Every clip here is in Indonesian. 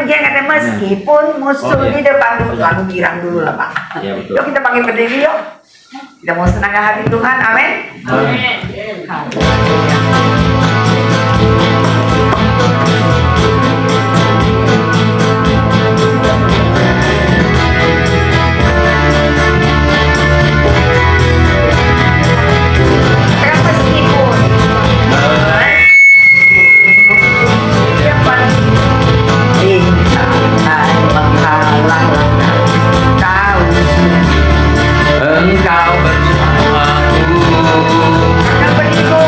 pujian kata meskipun musuh di depan lagu girang dulu lah Pak. Iya betul. Yuk kita panggil berdiri yuk. Kita mau senang hati Tuhan, amin. Amin. Engkau bersamaku. Akan beriku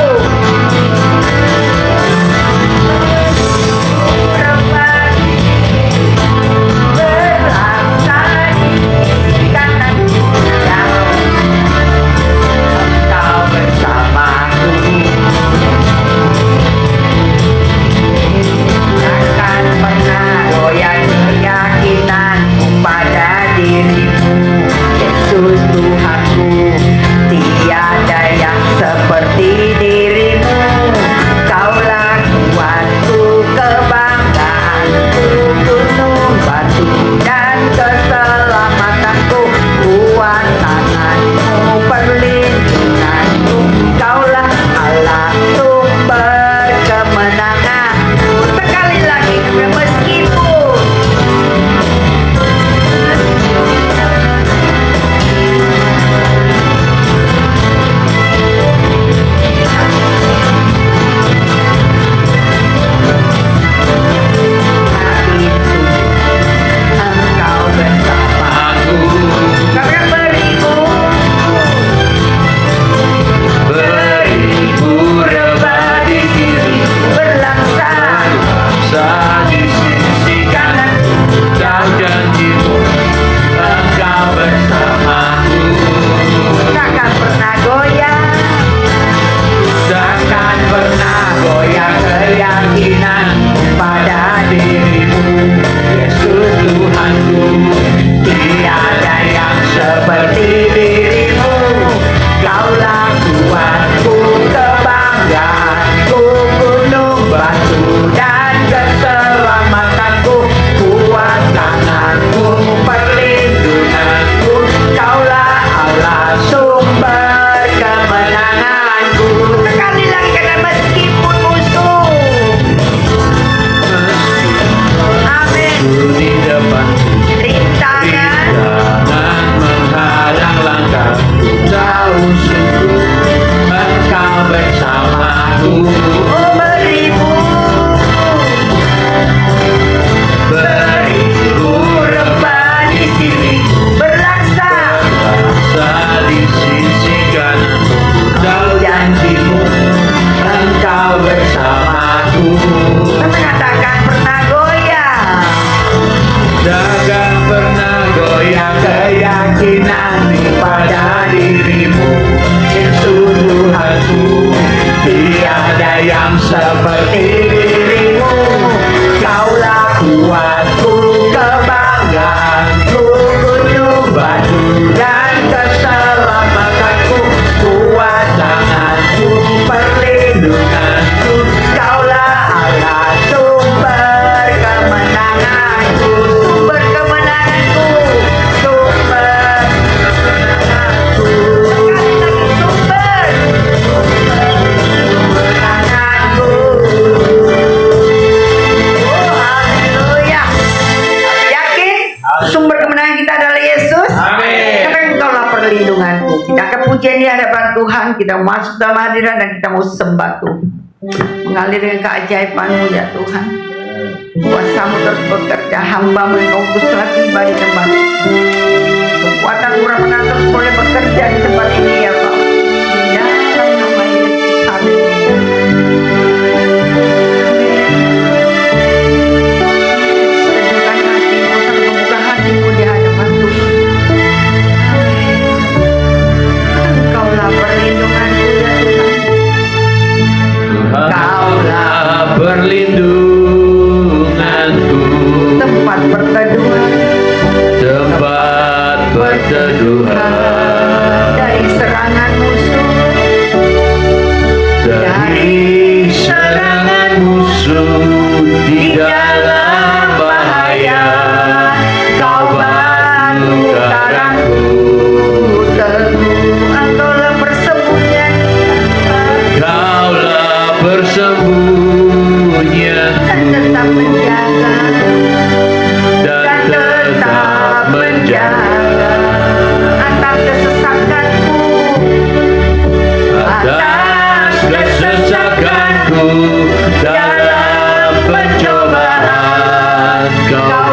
pujian di hadapan Tuhan, kita masuk dalam hadirat dan kita mau sembah Tuhan, mengalir dengan keajaiban-Mu ya Tuhan. Kuasa-Mu terus bekerja, hamba-Mu yang Kau utus telah tiba di tempat ini. Kekuatan Murah terus boleh bekerja di tempat ini ya Pak. Dalam nama Yesus, haleluya. Sejukkan hatimu sampai membuka hatimu di hadapan Tuhan. Engkaulah perlindunganku ya Tuhan. Engkaulah perlindunganku, tempat perteduhan tempat perteduhan dari serangan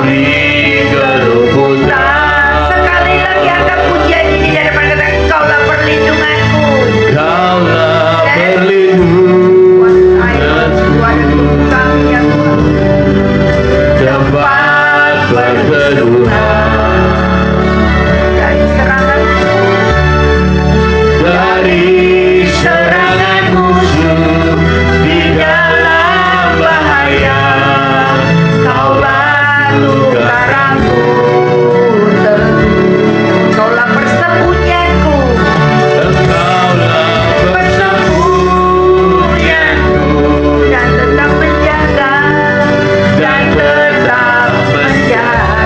dari kerubutan. Sekali lagi angkat pujian ini di hadapan kata Engkaulah perlindunganku. Kaulah berlindung Kuasai suara tukang yang tempat perteduhan dari serangan dari serangan musuh di dalam bahaya. Kaulah karangku, Engkaulah persembunyianku. Engkaulah persembunyianku Dan tetap menjaga. dan tetap menjaga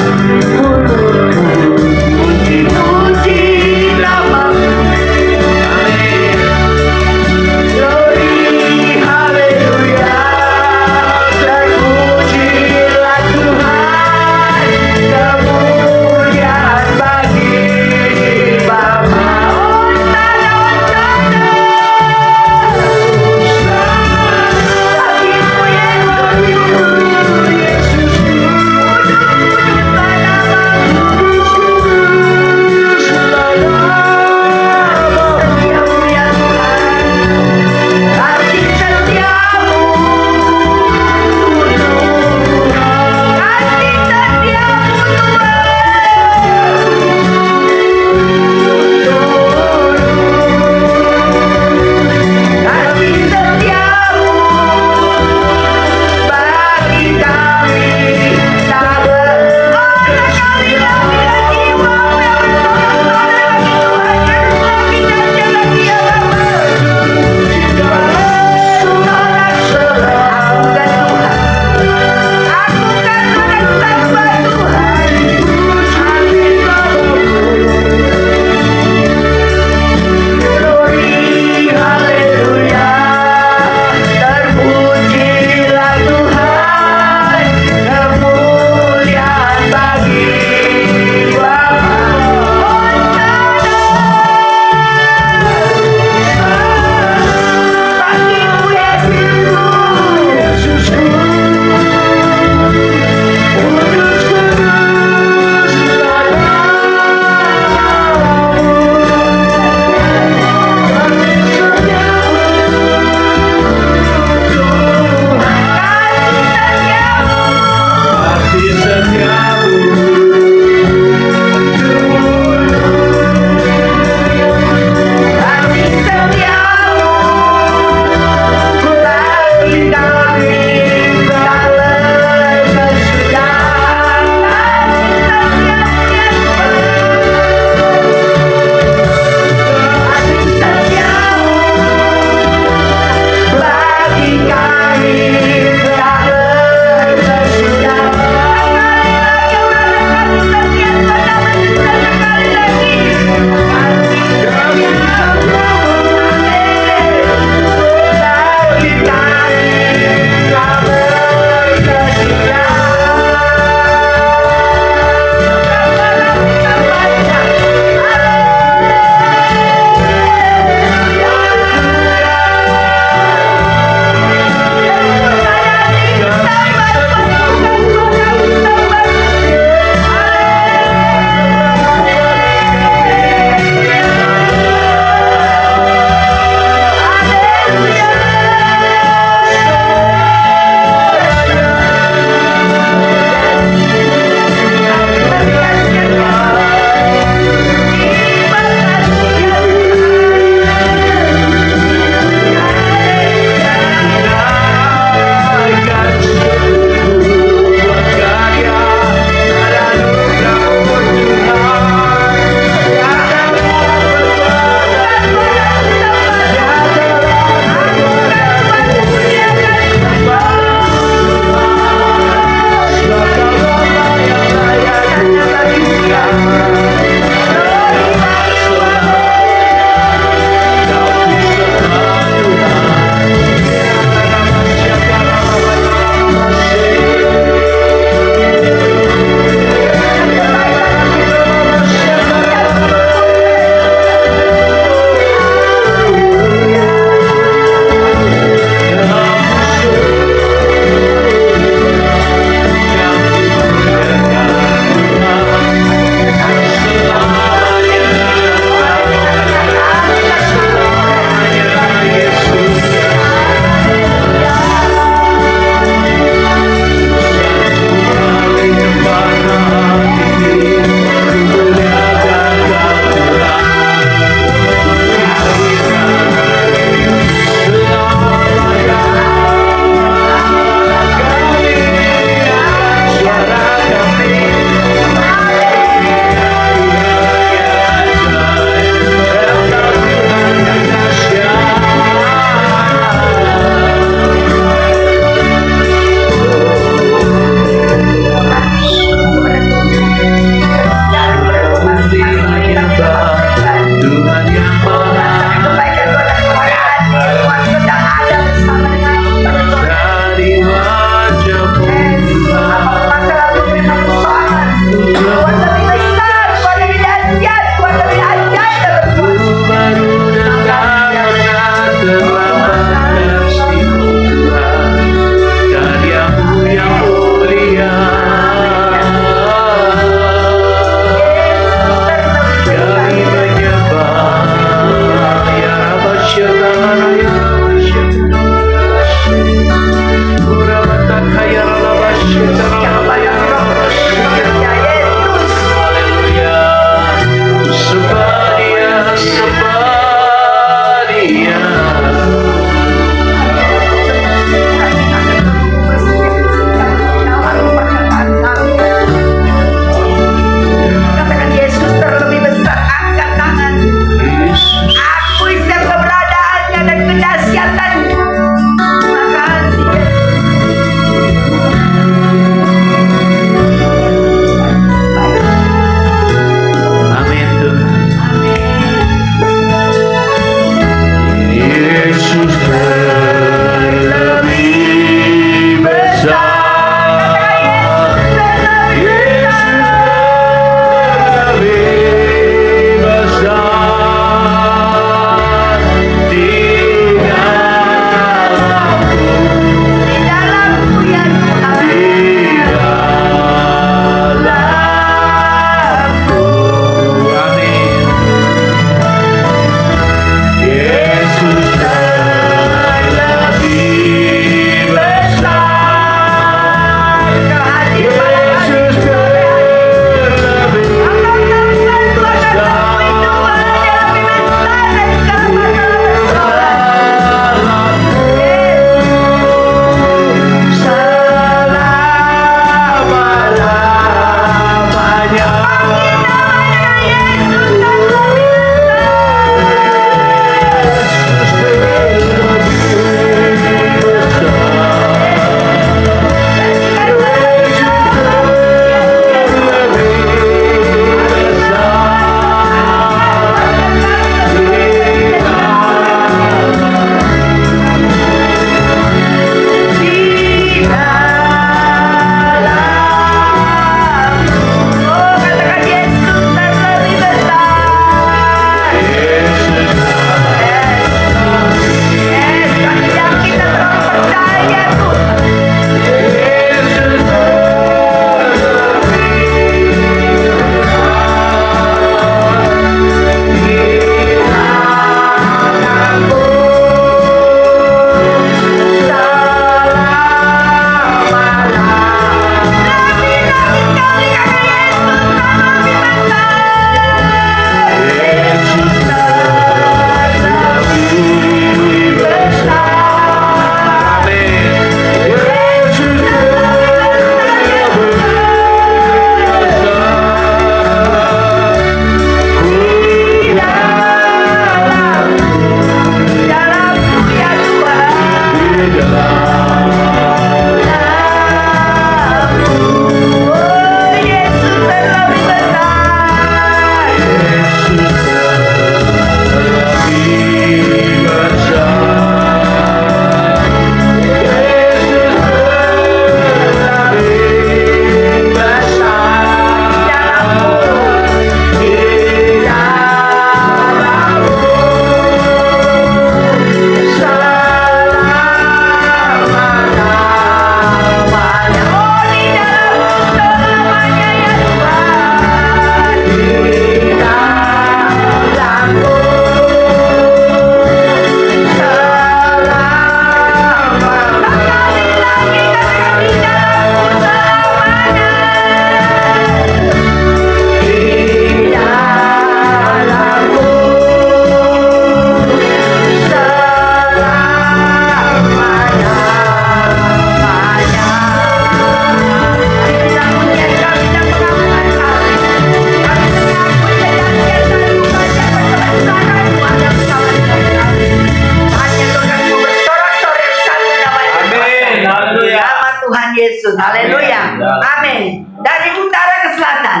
Yesus. Haleluya. Amin. Dari utara ke selatan,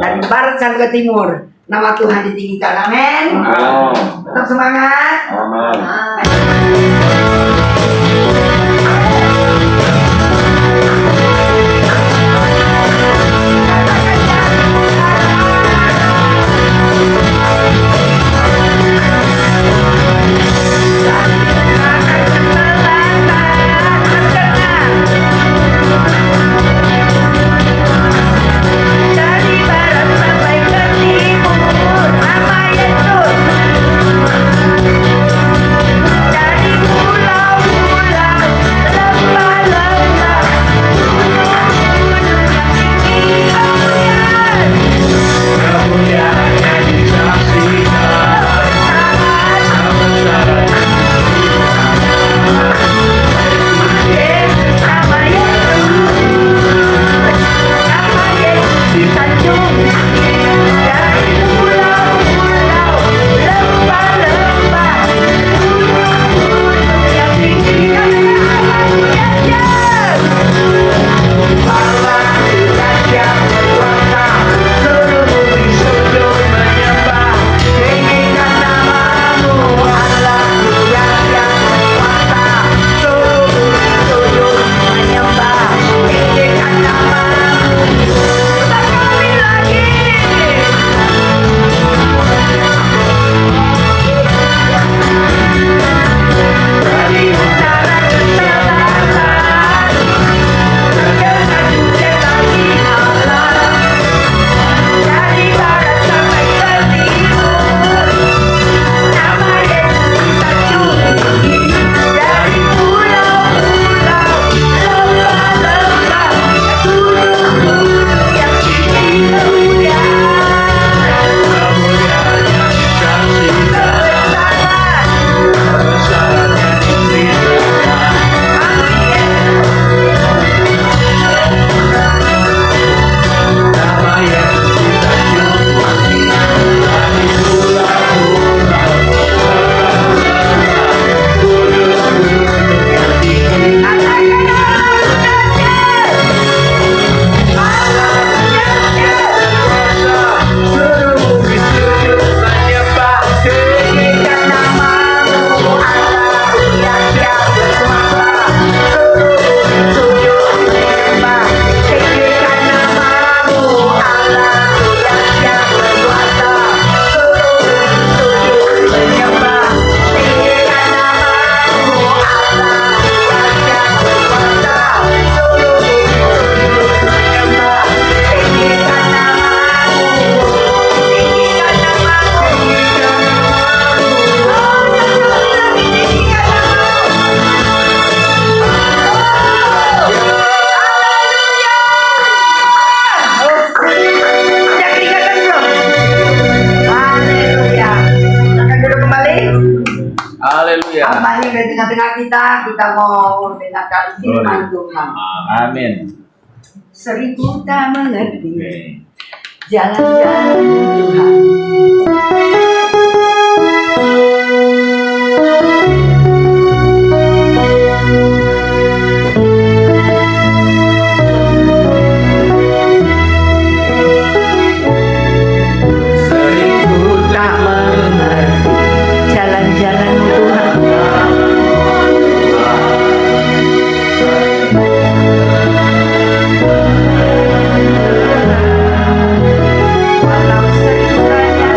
dari barat sampai ke timur, nama Tuhan ditinggikan. Amin. Tetap semangat. Amin. Dari barat sampai ke timur, nama Yesus. Dari pulau-pulau, lembah-lembah, gunung-gunung yang tinggi kemuliaan. Kemuliaannya disaksikan. Yesus, nama Yesus. Nama Yesus disanjung. Dari pulau-pulau, lembah-lembah, gunung-gunung yang tinggi kemuliaan. Yesus. Allah dahsyat berkuasa, seluruh bumi sujud menyembah. Tinggikan namamu, Allah dahsyat berkuasa, seluruh bumi sujud menyembah. Tinggikan namamu. Sekali lagi. Dari utara ke selatan, dengan bagi Allah. Dari barat sampai ke timur, nama Yesus disanjung. Dari pulau-pulau, lembah-lembah, gunung-gunung yang tinggi kemuliaan. Kemuliaannya disaksikan. Kebesarannya ditinggikan. Nama Yesus disanjung. Dari pulau-pulau, gunung-gunung yang tinggi. Seluruh bumi sujud menyembah. Tinggikan namamu, Allah dahsyat berkuasa, seluruh bumi sujud menyembah. Tinggikan namamu, Allah dahsyat berkuasa, seluruh bumi sujud menyembah. Tinggikan namamu, Allah dahsyat berkuasa, seluruh bumi sujud menyembah. Tinggikan namamu, tinggikan namamu. Haleluya. Hambanya di tengah-tengah kita mau dengarkan firman Tuhan. Amin. Seribu tak mengerti Oke. jalan-jalan Tuhan. Seribu Tak mengerti jalan-jalan Tuhan. Walau seribu banyak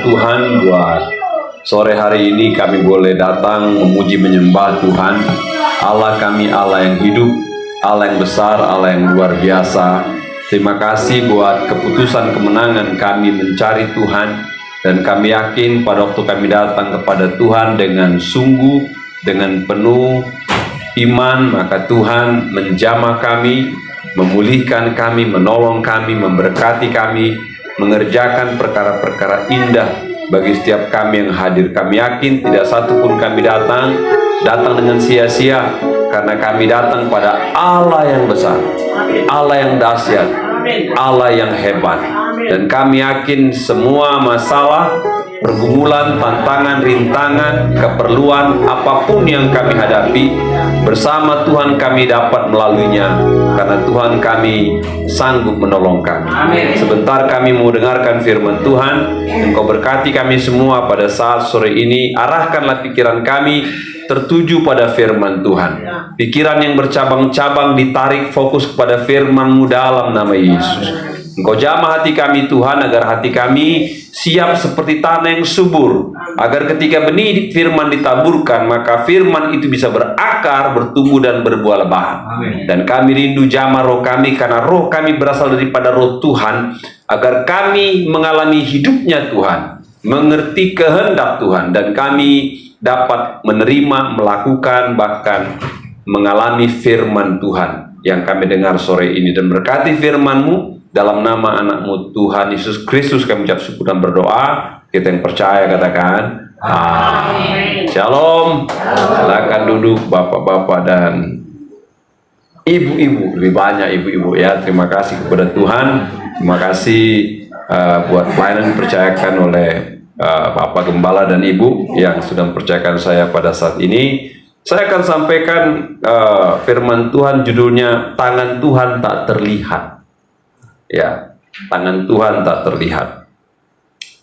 Tuhan buat sore hari ini kami boleh datang memuji menyembah Tuhan. Allah kami, Allah yang hidup, Allah yang besar, Allah yang luar biasa. Terima kasih buat keputusan kemenangan kami mencari Tuhan. Dan kami yakin pada waktu kami datang kepada Tuhan dengan sungguh, dengan penuh iman, maka Tuhan menjamah kami, memulihkan kami, menolong kami, memberkati kami, mengerjakan perkara-perkara indah bagi setiap kami yang hadir. Kami yakin tidak satu pun kami datang dengan sia-sia, karena kami datang pada Allah yang besar, Allah yang dahsyat, Allah yang hebat. Dan kami yakin semua masalah, pergumulan, tantangan, rintangan, keperluan apapun yang kami hadapi, bersama Tuhan kami dapat melaluinya, karena Tuhan kami sanggup menolong kami. Sebentar kami mau dengarkan firman Tuhan. Engkau berkati kami semua pada saat sore ini. Arahkanlah pikiran kami tertuju pada firman Tuhan. Pikiran yang bercabang-cabang ditarik fokus kepada firman-Mu dalam nama Yesus. Engkau jamah hati kami Tuhan, agar hati kami siap seperti tanah yang subur, agar ketika benih firman ditaburkan, maka firman itu bisa berakar, bertumbuh dan berbuah lebat. Dan kami rindu jamah roh kami, karena roh kami berasal daripada roh Tuhan, agar kami mengalami hidupnya Tuhan, mengerti kehendak Tuhan, dan kami dapat menerima, melakukan, bahkan mengalami firman Tuhan yang kami dengar sore ini. Dan berkati firman-Mu dalam nama anak-Mu Tuhan Yesus Kristus kami ucap syukur dan berdoa. Kita yang percaya katakan amin. Shalom. Silakan duduk bapak-bapak dan ibu-ibu, lebih banyak ibu-ibu ya. Terima kasih kepada Tuhan. Terima kasih buat pelayanan yang dipercayakan oleh Bapak Gembala dan Ibu yang sudah mempercayakan saya pada saat ini. Saya akan sampaikan firman Tuhan, judulnya Tangan Tuhan Tak Terlihat. Ya, tangan Tuhan tak terlihat.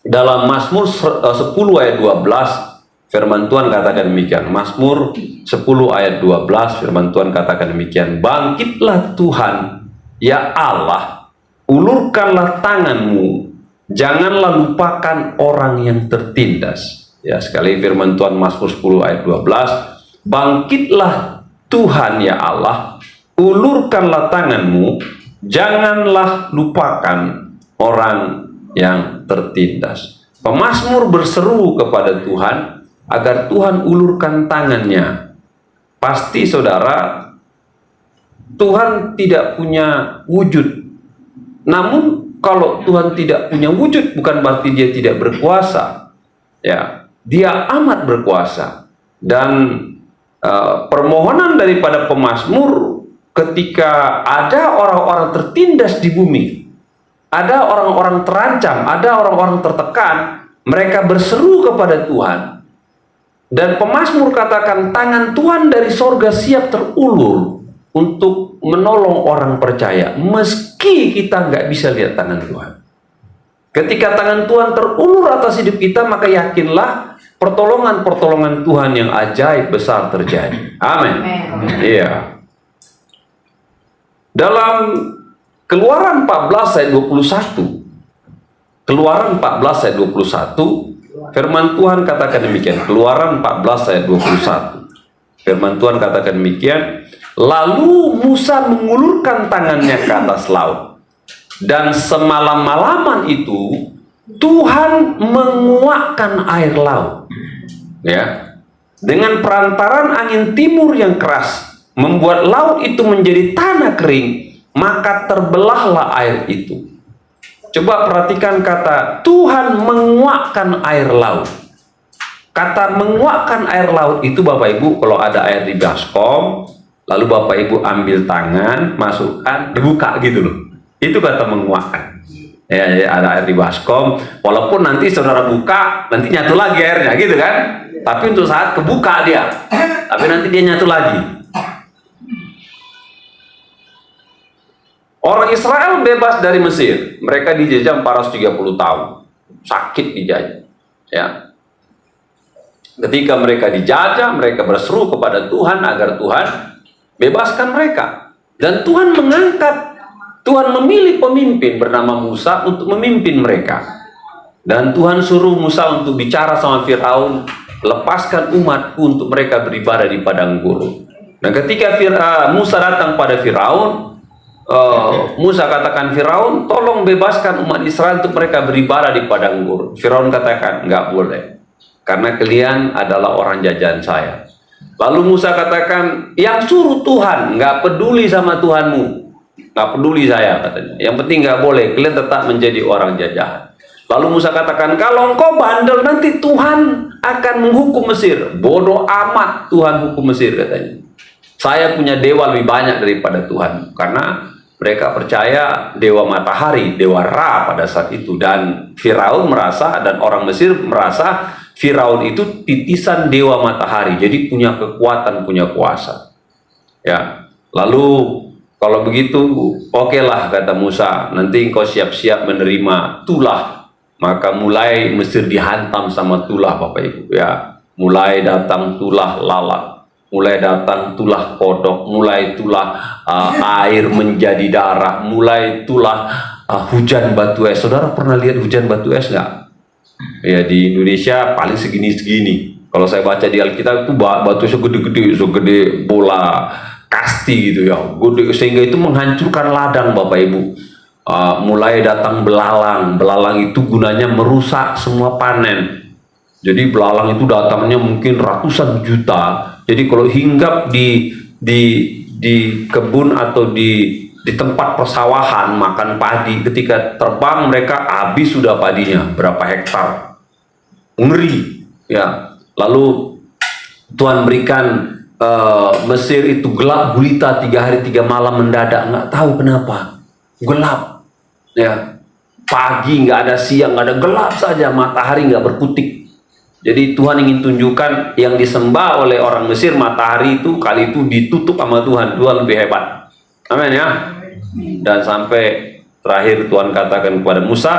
Dalam Mazmur 10 ayat 12, firman Tuhan katakan demikian. Mazmur 10 ayat 12, firman Tuhan katakan demikian. Bangkitlah Tuhan, ya Allah, ulurkanlah tangan-Mu, janganlah lupakan orang yang tertindas. Ya, sekali firman Tuhan Mazmur 10 ayat 12. Bangkitlah Tuhan, ya Allah, ulurkanlah tangan-Mu, janganlah lupakan orang yang tertindas. Pemazmur berseru kepada Tuhan agar Tuhan ulurkan tangannya. Pasti saudara, Tuhan tidak punya wujud. Namun kalau Tuhan tidak punya wujud, bukan berarti Dia tidak berkuasa. Ya, Dia amat berkuasa. Dan permohonan daripada pemazmur, ketika ada orang-orang tertindas di bumi, ada orang-orang terancam, ada orang-orang tertekan, mereka berseru kepada Tuhan. Dan pemazmur katakan, tangan Tuhan dari sorga siap terulur untuk menolong orang percaya, meski kita nggak bisa lihat tangan Tuhan. Ketika tangan Tuhan terulur atas hidup kita, maka yakinlah pertolongan-pertolongan Tuhan yang ajaib besar terjadi. Amin. Iya. Dalam Keluaran 14 ayat 21, Keluaran 14 ayat 21, firman Tuhan katakan demikian. Keluaran 14 ayat 21, firman Tuhan katakan demikian. Lalu Musa mengulurkan tangannya ke atas laut, dan semalam-malaman itu Tuhan menguakkan air laut, ya, dengan perantaran angin timur yang keras, membuat laut itu menjadi tanah kering, maka terbelahlah air itu. Coba perhatikan kata Tuhan menguakkan air laut. Kata menguakkan air laut itu, Bapak Ibu, kalau ada air di baskom, lalu Bapak Ibu ambil tangan, masukkan, dibuka gitu loh. Itu kata menguakkan. Ya, ada air di baskom, walaupun nanti saudara buka, nanti nyatu lagi airnya, gitu kan? Tapi untuk saat kebuka dia, tapi nanti dia nyatu lagi. Orang Israel bebas dari Mesir. Mereka dijajah 430 tahun. Sakit dijajah. Ya. Ketika mereka dijajah, mereka berseru kepada Tuhan agar Tuhan bebaskan mereka. Dan Tuhan mengangkat, Tuhan memilih pemimpin bernama Musa untuk memimpin mereka. Dan Tuhan suruh Musa untuk bicara sama Firaun, lepaskan umatku untuk mereka beribadah di padang gurun. Nah, ketika Musa datang pada Firaun, Musa katakan, Firaun, tolong bebaskan umat Israel untuk mereka beribadah di padang gurun. Firaun katakan, nggak boleh, karena kalian adalah orang jajahan saya. Lalu Musa katakan, yang suruh Tuhan, nggak peduli sama Tuhanmu, nggak peduli saya, katanya. Yang penting nggak boleh, kalian tetap menjadi orang jajahan. Lalu Musa katakan, kalau engkau bandel nanti Tuhan akan menghukum Mesir. Bodoh amat Tuhan hukum Mesir, katanya. Saya punya dewa lebih banyak daripada Tuhan. Karena mereka percaya dewa matahari, dewa Ra pada saat itu. Dan Firaun merasa, dan orang Mesir merasa Firaun itu titisan dewa matahari. Jadi punya kekuatan, punya kuasa. Ya. Lalu kalau begitu, okelah, kata Musa, nanti engkau siap-siap menerima tulah. Maka mulai Mesir dihantam sama tulah, Bapak Ibu. Ya, mulai datang tulah lalat, mulai datang tulah kodok, mulai tulah air menjadi darah, mulai tulah hujan batu es. Saudara pernah lihat hujan batu es nggak? Ya, di Indonesia paling segini-segini. Kalau saya baca di Alkitab itu batu segede-gede, segede bola kasti gitu ya, gede, sehingga itu menghancurkan ladang, Bapak Ibu. Mulai datang belalang. Belalang itu gunanya merusak semua panen. Jadi belalang itu datangnya mungkin ratusan juta. Jadi kalau hinggap di kebun atau di tempat persawahan makan padi, ketika terbang mereka habis sudah padinya berapa hektar. Ngeri ya. Lalu Tuhan berikan Mesir itu gelap gulita 3 hari 3 malam mendadak, nggak tahu kenapa. Gelap ya, pagi nggak ada, siang nggak ada, gelap saja, matahari nggak berkutik. Jadi Tuhan ingin tunjukkan yang disembah oleh orang Mesir, matahari itu kali itu ditutup sama Tuhan. Tuhan lebih hebat, amin ya. Dan sampai terakhir Tuhan katakan kepada Musa,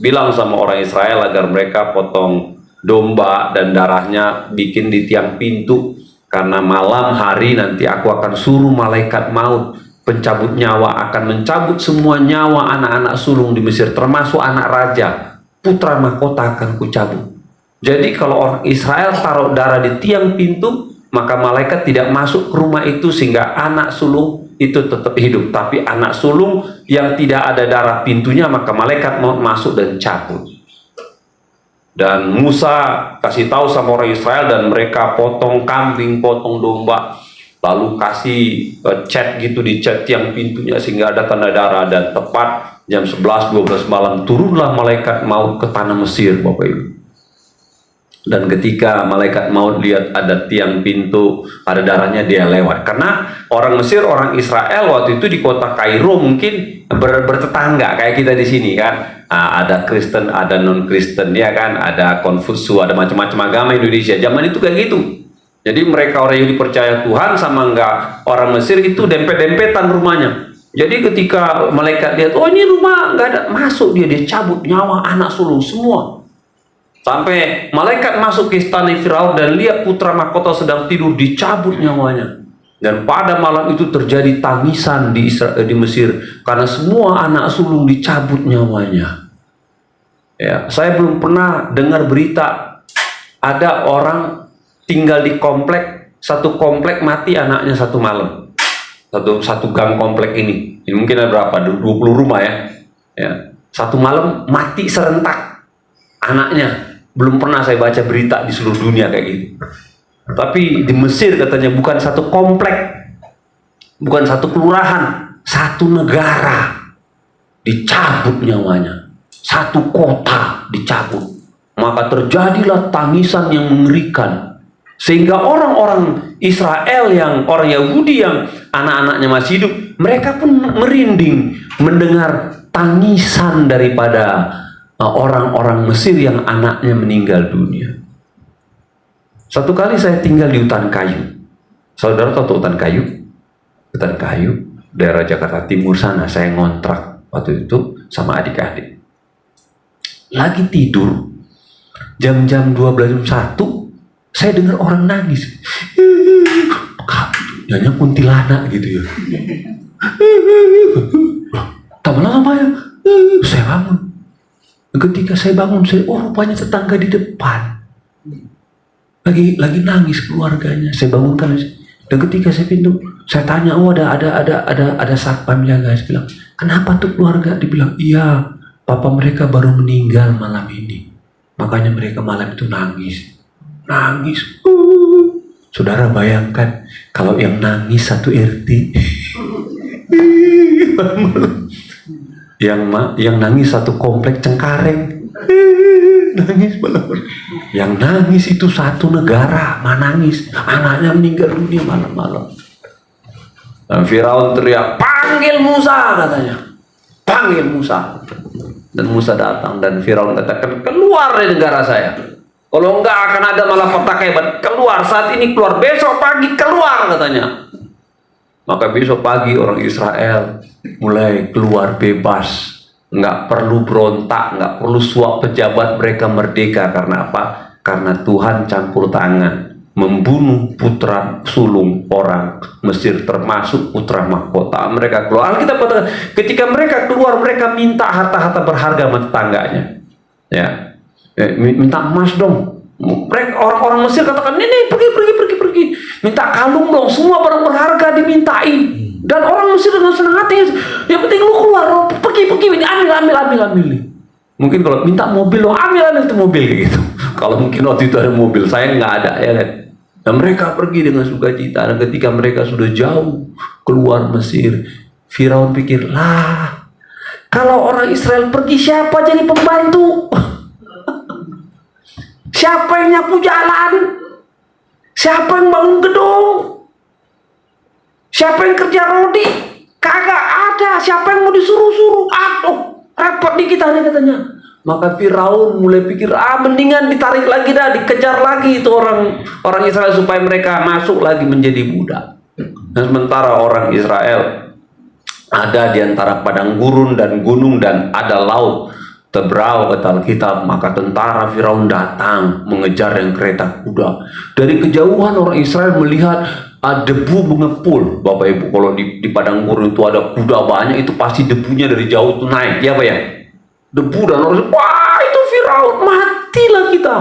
bilang sama orang Israel agar mereka potong domba dan darahnya bikin di tiang pintu, karena malam hari nanti aku akan suruh malaikat maut pencabut nyawa akan mencabut semua nyawa anak-anak sulung di Mesir, termasuk anak raja, putra mahkota akan kucabut. Jadi kalau orang Israel taruh darah di tiang pintu, maka malaikat tidak masuk ke rumah itu, sehingga anak sulung itu tetap hidup. Tapi anak sulung yang tidak ada darah pintunya, maka malaikat mau masuk dan cabut. Dan Musa kasih tahu sama orang Israel, dan mereka potong kambing, potong domba, lalu kasih cat gitu, di cat tiang pintunya sehingga ada tanda darah. Dan tepat jam 11-12 malam turunlah malaikat maut ke tanah Mesir, Bapak Ibu. Dan ketika malaikat maut lihat ada tiang pintu, ada darahnya, dia lewat. Karena orang Mesir, orang Israel waktu itu di kota Kairo mungkin bertetangga kayak kita di sini kan. Ada Kristen, ada non-Kristen ya kan, ada Konfutsu, ada macam-macam agama Indonesia. Zaman itu kayak gitu. Jadi mereka orang Yahudi percaya Tuhan sama enggak orang Mesir itu dempet-dempetan rumahnya. Jadi ketika malaikat lihat, oh ini rumah enggak ada, masuk dia cabut nyawa anak sulung semua. Sampai malaikat masuk ke istana Firaun dan lihat putra mahkota sedang tidur, dicabut nyawanya. Dan pada malam itu terjadi tangisan di Mesir karena semua anak sulung dicabut nyawanya. Ya, saya belum pernah dengar berita ada orang tinggal di komplek, satu komplek mati anaknya satu malam, satu gang komplek ini mungkin ada berapa, 20 rumah ya, satu malam mati serentak anaknya. Belum pernah saya baca berita di seluruh dunia kayak gitu. Tapi di Mesir katanya bukan satu komplek, bukan satu kelurahan, satu negara dicabut nyawanya, satu kota dicabut. Maka terjadilah tangisan yang mengerikan. Sehingga orang-orang Israel, yang orang Yahudi yang anak-anaknya masih hidup, mereka pun merinding mendengar tangisan daripada orang-orang Mesir yang anaknya meninggal dunia. Satu kali saya tinggal di hutan kayu. Saudara tahu hutan kayu? Hutan kayu, daerah Jakarta Timur sana. Saya ngontrak waktu itu sama adik-adik. Lagi tidur, jam-jam 12 jam 1, saya dengar orang nangis. Nyanyi kuntilanak gitu ya. Tak malah apa ya? Saya bangun. Ketika saya bangun, rupanya tetangga di depan lagi nangis keluarganya. Saya bangunkan, dan ketika saya pintu, saya tanya, ada satpam jaga. Saya bilang, kenapa tuh keluarga? Dibilang, iya, papa mereka baru meninggal malam ini, makanya mereka malam itu nangis. Saudara bayangkan kalau yang nangis satu RT. yang nangis satu komplek Cengkareng. Nangis malam. Yang nangis itu satu negara, nangis, anaknya meninggal dunia malam-malam. Dan Firaun teriak, panggil Musa, katanya. Panggil Musa. Dan Musa datang, dan Firaun katakan, keluar dari negara saya. Kalau enggak akan ada malapetaka hebat. Keluar saat ini, keluar besok pagi, keluar, katanya. Maka besok pagi orang Israel mulai keluar bebas. Nggak perlu berontak, nggak perlu suap pejabat, mereka merdeka. Karena apa? Karena Tuhan campur tangan membunuh putra sulung orang Mesir, termasuk putra mahkota. Mereka keluar. Alkitab katakan, ketika mereka keluar, mereka minta harta-harta berharga sama tetangganya. Ya, minta emas dong. Mereka orang Mesir katakan, ini pergi, minta kalung dong, semua barang berharga dimintain. Dan orang Mesir dengan senang hati, yang penting lu keluar, pergi, ambil. Mungkin kalau minta mobil, lo ambil itu mobil kayak gitu. Kalau mungkin waktu itu ada mobil, saya nggak ada, ya kan. Dan mereka pergi dengan sukacita. Dan ketika mereka sudah jauh keluar Mesir, Firaun pikir, lah, kalau orang Israel pergi, siapa jadi pembantu? Siapa yang nyapu jalan? Siapa yang bangun gedung? Siapa yang kerja rodi? Kagak ada. Siapa yang mau disuruh-suruh? Aduh, repot di kita nih, katanya. Maka Firaun mulai pikir, mendingan ditarik lagi dah, dikejar lagi itu orang Israel supaya mereka masuk lagi menjadi budak. Dan sementara orang Israel ada di antara padang gurun dan gunung, dan ada laut Tebrau, kata Alkitab. Maka tentara Firaun datang mengejar yang kereta kuda. Dari kejauhan orang Israel melihat debu mengepul. Bapak Ibu, kalau di padang gurun itu ada kuda banyak, itu pasti debunya dari jauh itu naik, ya Pak ya? Debu, dan orang, wah itu Firaun, matilah kita.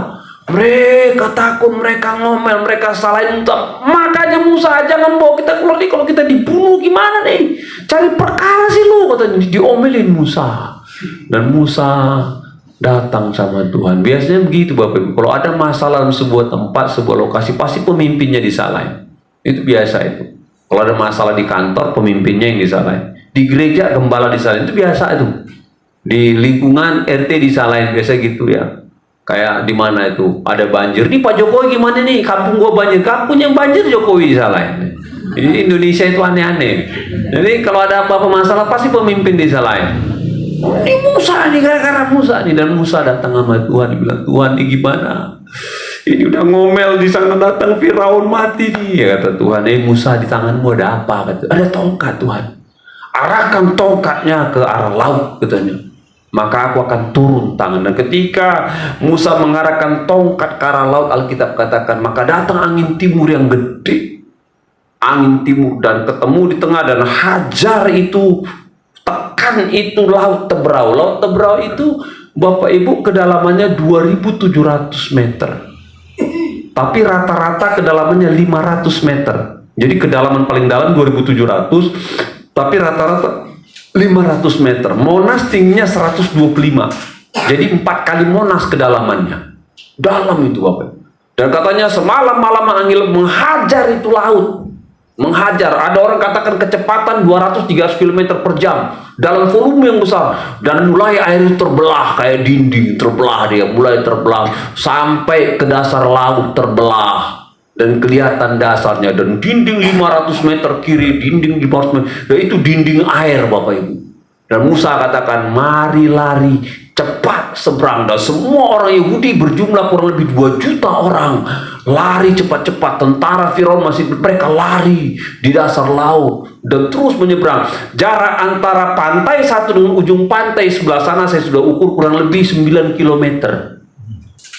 Mereka takut, mereka ngomel, mereka salahin Musa. Makanya Musa, jangan bawa kita keluar nih, kalau kita dibunuh gimana nih? Cari perkara sih lu, katanya. Diomelin Musa. Dan Musa datang sama Tuhan. Biasanya begitu Bapak Ibu. Kalau ada masalah dalam sebuah tempat, sebuah lokasi, pasti pemimpinnya disalahin. Itu biasa itu. Kalau ada masalah di kantor, pemimpinnya yang disalahin. Di gereja, gembala disalahin. Itu biasa itu. Di lingkungan RT disalahin, biasa gitu ya. Kayak di mana itu ada banjir. Nih Pak Jokowi gimana nih? Kampung gua banjir. Kampung yang banjir Jokowi disalahin. Ini Indonesia itu aneh-aneh. Jadi kalau ada apa-apa masalah, pasti pemimpin disalahin. Ini Musa nih, gara-gara Musa nih. Dan Musa datang sama Tuhan, dibilang, Tuhan ini gimana? Ini udah ngomel di sana, datang Firaun mati nih. Ya kata Tuhan, Musa, di tanganmu ada apa? Kata, ada tongkat Tuhan. Arahkan tongkatnya ke arah laut, katanya. Maka aku akan turun tangan. Dan ketika Musa mengarahkan tongkat ke arah laut, Alkitab katakan, maka datang angin timur yang gede. Angin timur, dan ketemu di tengah, dan hajar itu, tekan itu laut Tebrau. Laut Tebrau itu Bapak Ibu kedalamannya 2.700 meter. Tapi rata-rata kedalamannya 500 meter. Jadi kedalaman paling dalam 2.700, tapi rata-rata 500 meter. Monas tingginya 125. Jadi 4 kali Monas kedalamannya. Dalam itu Bapak Ibu. Dan katanya semalam-malam angin menghajar itu laut. Menghajar, ada orang katakan kecepatan 230 km per jam dalam volume yang besar, dan mulai air itu terbelah kayak dinding, terbelah dia, mulai terbelah sampai ke dasar laut, terbelah dan kelihatan dasarnya, dan dinding 500 meter kiri, dinding 500 meter, dan itu dinding air Bapak Ibu. Dan Musa katakan, mari lari cepat seberang. Dan semua orang Yahudi berjumlah kurang lebih 2 juta orang lari cepat-cepat. Tentara Firaun masih, mereka lari di dasar laut dan terus menyeberang. Jarak antara pantai satu dengan ujung pantai sebelah sana saya sudah ukur kurang lebih 9 km.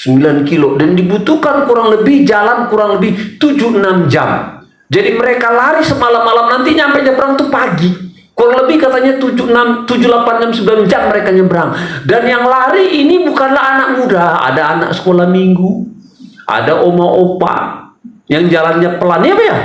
9 kilo, dan dibutuhkan kurang lebih jalan kurang lebih 7-6 jam. Jadi mereka lari semalam-malam, nanti nyampe nyebrang tuh pagi. Kurang lebih katanya 7, 6, 7, 8, 9 jam mereka nyebrang. Dan yang lari ini bukanlah anak muda, ada anak sekolah minggu, ada oma opa yang jalannya pelan, ya Pak ya?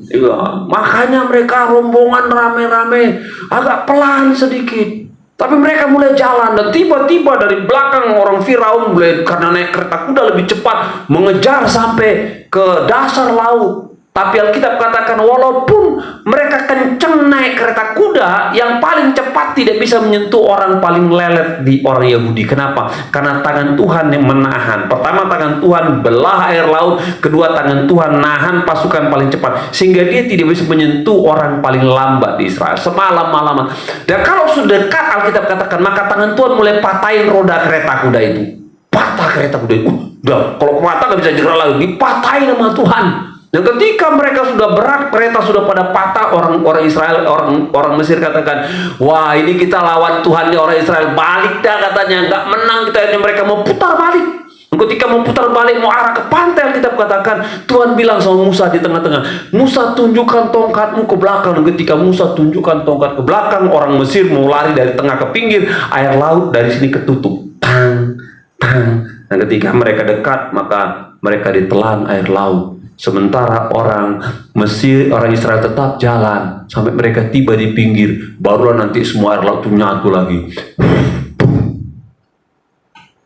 Iya, makanya mereka rombongan rame-rame agak pelan sedikit. Tapi mereka mulai jalan dan tiba-tiba dari belakang orang Firaun mulai, karena naik kereta kuda lebih cepat, mengejar sampai ke dasar laut. Tapi Alkitab katakan walaupun mereka kenceng naik kereta kuda, yang paling cepat tidak bisa menyentuh orang paling lelet di orang Yahudi. Kenapa? Karena tangan Tuhan yang menahan. Pertama, tangan Tuhan belah air laut. Kedua, tangan Tuhan nahan pasukan paling cepat, sehingga dia tidak bisa menyentuh orang paling lambat di Israel semalam-malaman. Dan kalau sudah dekat, Alkitab katakan, maka tangan Tuhan mulai patahin roda kereta kuda itu. Patah kereta kuda itu. Udah, kalau patah nggak bisa gerak lagi, dipatahin sama Tuhan. Dan ketika mereka sudah berat, kereta sudah pada patah, orang Israel, orang Mesir katakan, wah ini kita lawan Tuhannya orang Israel, balik dah katanya, nggak menang kita. Ini mereka mau putar balik. Ketika mau putar balik, mau arah ke pantai, kita katakan, Tuhan bilang sama Musa di tengah-tengah, Musa tunjukkan tongkatmu ke belakang. Dan ketika Musa tunjukkan tongkat ke belakang, orang Mesir mau lari dari tengah ke pinggir, air laut dari sini ketutup, tang, tang. Dan ketika mereka dekat, maka mereka ditelan air laut. Sementara orang Mesir, orang Israel tetap jalan sampai mereka tiba di pinggir. Barulah nanti semua air laut itu nyatu lagi,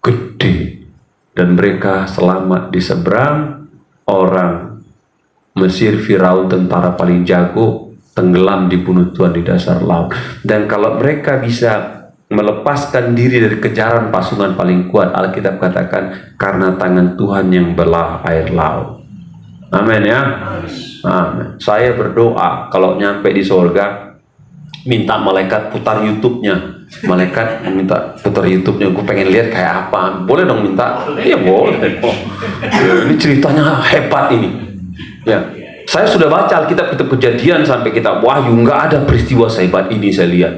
gede, dan mereka selamat di seberang. Orang Mesir, Firaun, tentara paling jago, tenggelam dibunuh Tuhan di dasar laut. Dan kalau mereka bisa melepaskan diri dari kejaran pasukan paling kuat, Alkitab katakan karena tangan Tuhan yang belah air laut. Amin ya. Amin. Saya berdoa kalau nyampe di surga, minta malaikat putar YouTube-nya. Malaikat minta putar YouTube-nya, gue pengen lihat kayak apa. Boleh dong minta? Iya boleh. Oh, ini ceritanya hebat ini. Ya, saya sudah baca Alkitab kitab Kejadian sampai kitab Wahyu, nggak ada peristiwa sehebat ini saya lihat.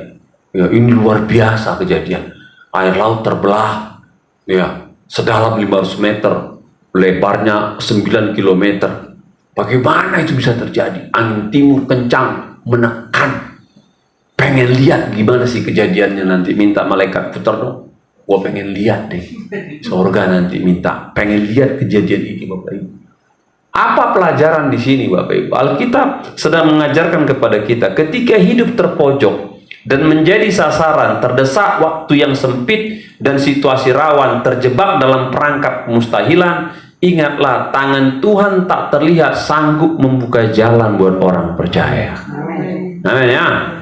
Ya, ini luar biasa kejadian. Air laut terbelah, ya, sedalam 500 meter, lebarnya 9 kilometer. Bagaimana itu bisa terjadi? Angin timur kencang menekan. Pengen lihat gimana sih kejadiannya nanti. Minta malaikat putar dong. Gua pengen lihat deh. Surga nanti minta. Pengen lihat kejadian ini Bapak Ibu. Apa pelajaran di sini Bapak Ibu? Alkitab sedang mengajarkan kepada kita ketika hidup terpojok dan menjadi sasaran, terdesak waktu yang sempit dan situasi rawan, terjebak dalam perangkap mustahilan, ingatlah tangan Tuhan tak terlihat sanggup membuka jalan buat orang percaya. Amin ya.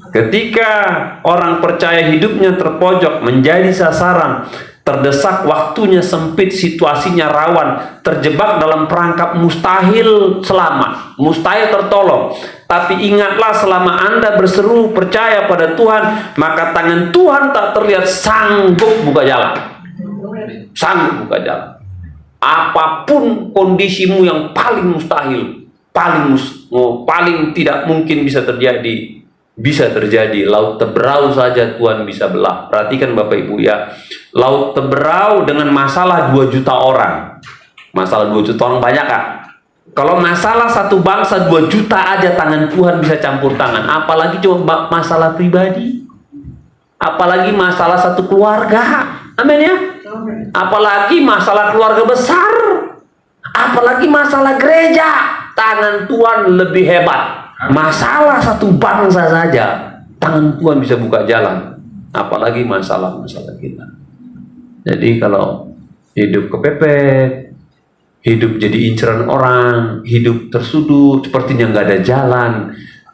Ketika orang percaya hidupnya terpojok, menjadi sasaran, terdesak waktunya sempit, situasinya rawan, terjebak dalam perangkap mustahil selamat, mustahil tertolong. Tapi ingatlah selama Anda berseru percaya pada Tuhan, maka tangan Tuhan tak terlihat sanggup buka jalan. Sanggup buka jalan. Apapun kondisimu yang paling mustahil, paling tidak mungkin bisa terjadi, bisa terjadi. Laut Teberau saja Tuhan bisa belah. Perhatikan Bapak Ibu ya, Laut Teberau dengan masalah 2 juta orang. Masalah 2 juta orang banyak kan? Kalau masalah satu bangsa 2 juta aja tangan Tuhan bisa campur tangan. Apalagi cuma masalah pribadi, apalagi masalah satu keluarga. Amin ya. Apalagi masalah keluarga besar, apalagi masalah gereja, tangan Tuhan lebih hebat. Masalah satu bangsa saja, tangan Tuhan bisa buka jalan. Apalagi masalah-masalah kita. Jadi kalau hidup kepepet, hidup jadi inceran orang, hidup tersudut, sepertinya nggak ada jalan,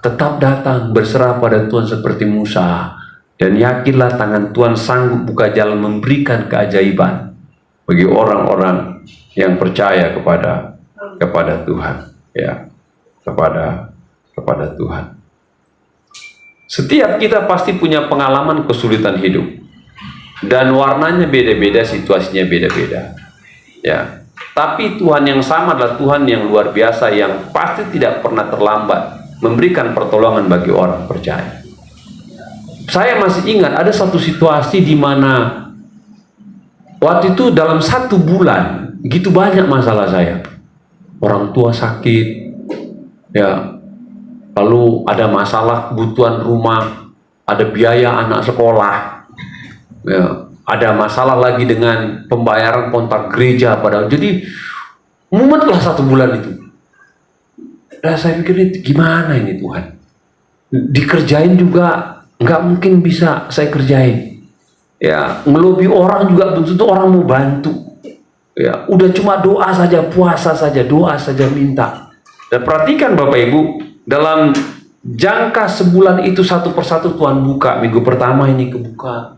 tetap datang berserah pada Tuhan seperti Musa. Dan yakinlah tangan Tuhan sanggup buka jalan, memberikan keajaiban bagi orang-orang yang percaya kepada Tuhan, ya, kepada Tuhan. Setiap kita pasti punya pengalaman kesulitan hidup, dan warnanya beda-beda, situasinya beda-beda, ya. Tapi Tuhan yang sama adalah Tuhan yang luar biasa, yang pasti tidak pernah terlambat memberikan pertolongan bagi orang percaya. Saya masih ingat ada satu situasi di mana waktu itu dalam 1 bulan gitu banyak masalah saya. Orang tua sakit, ya, lalu ada masalah kebutuhan rumah, ada biaya anak sekolah, ya, ada masalah lagi dengan pembayaran kontrak gereja padahal. Jadi mumetlah 1 bulan itu. Dan saya pikir ini gimana ini Tuhan? Dikerjain juga nggak mungkin bisa saya kerjain. Ya, ngelobi orang juga belum tentu orang mau bantu. Ya, udah cuma doa saja, puasa saja, doa saja minta. Dan perhatikan Bapak Ibu, dalam jangka sebulan itu satu persatu Tuhan buka. Minggu pertama ini kebuka,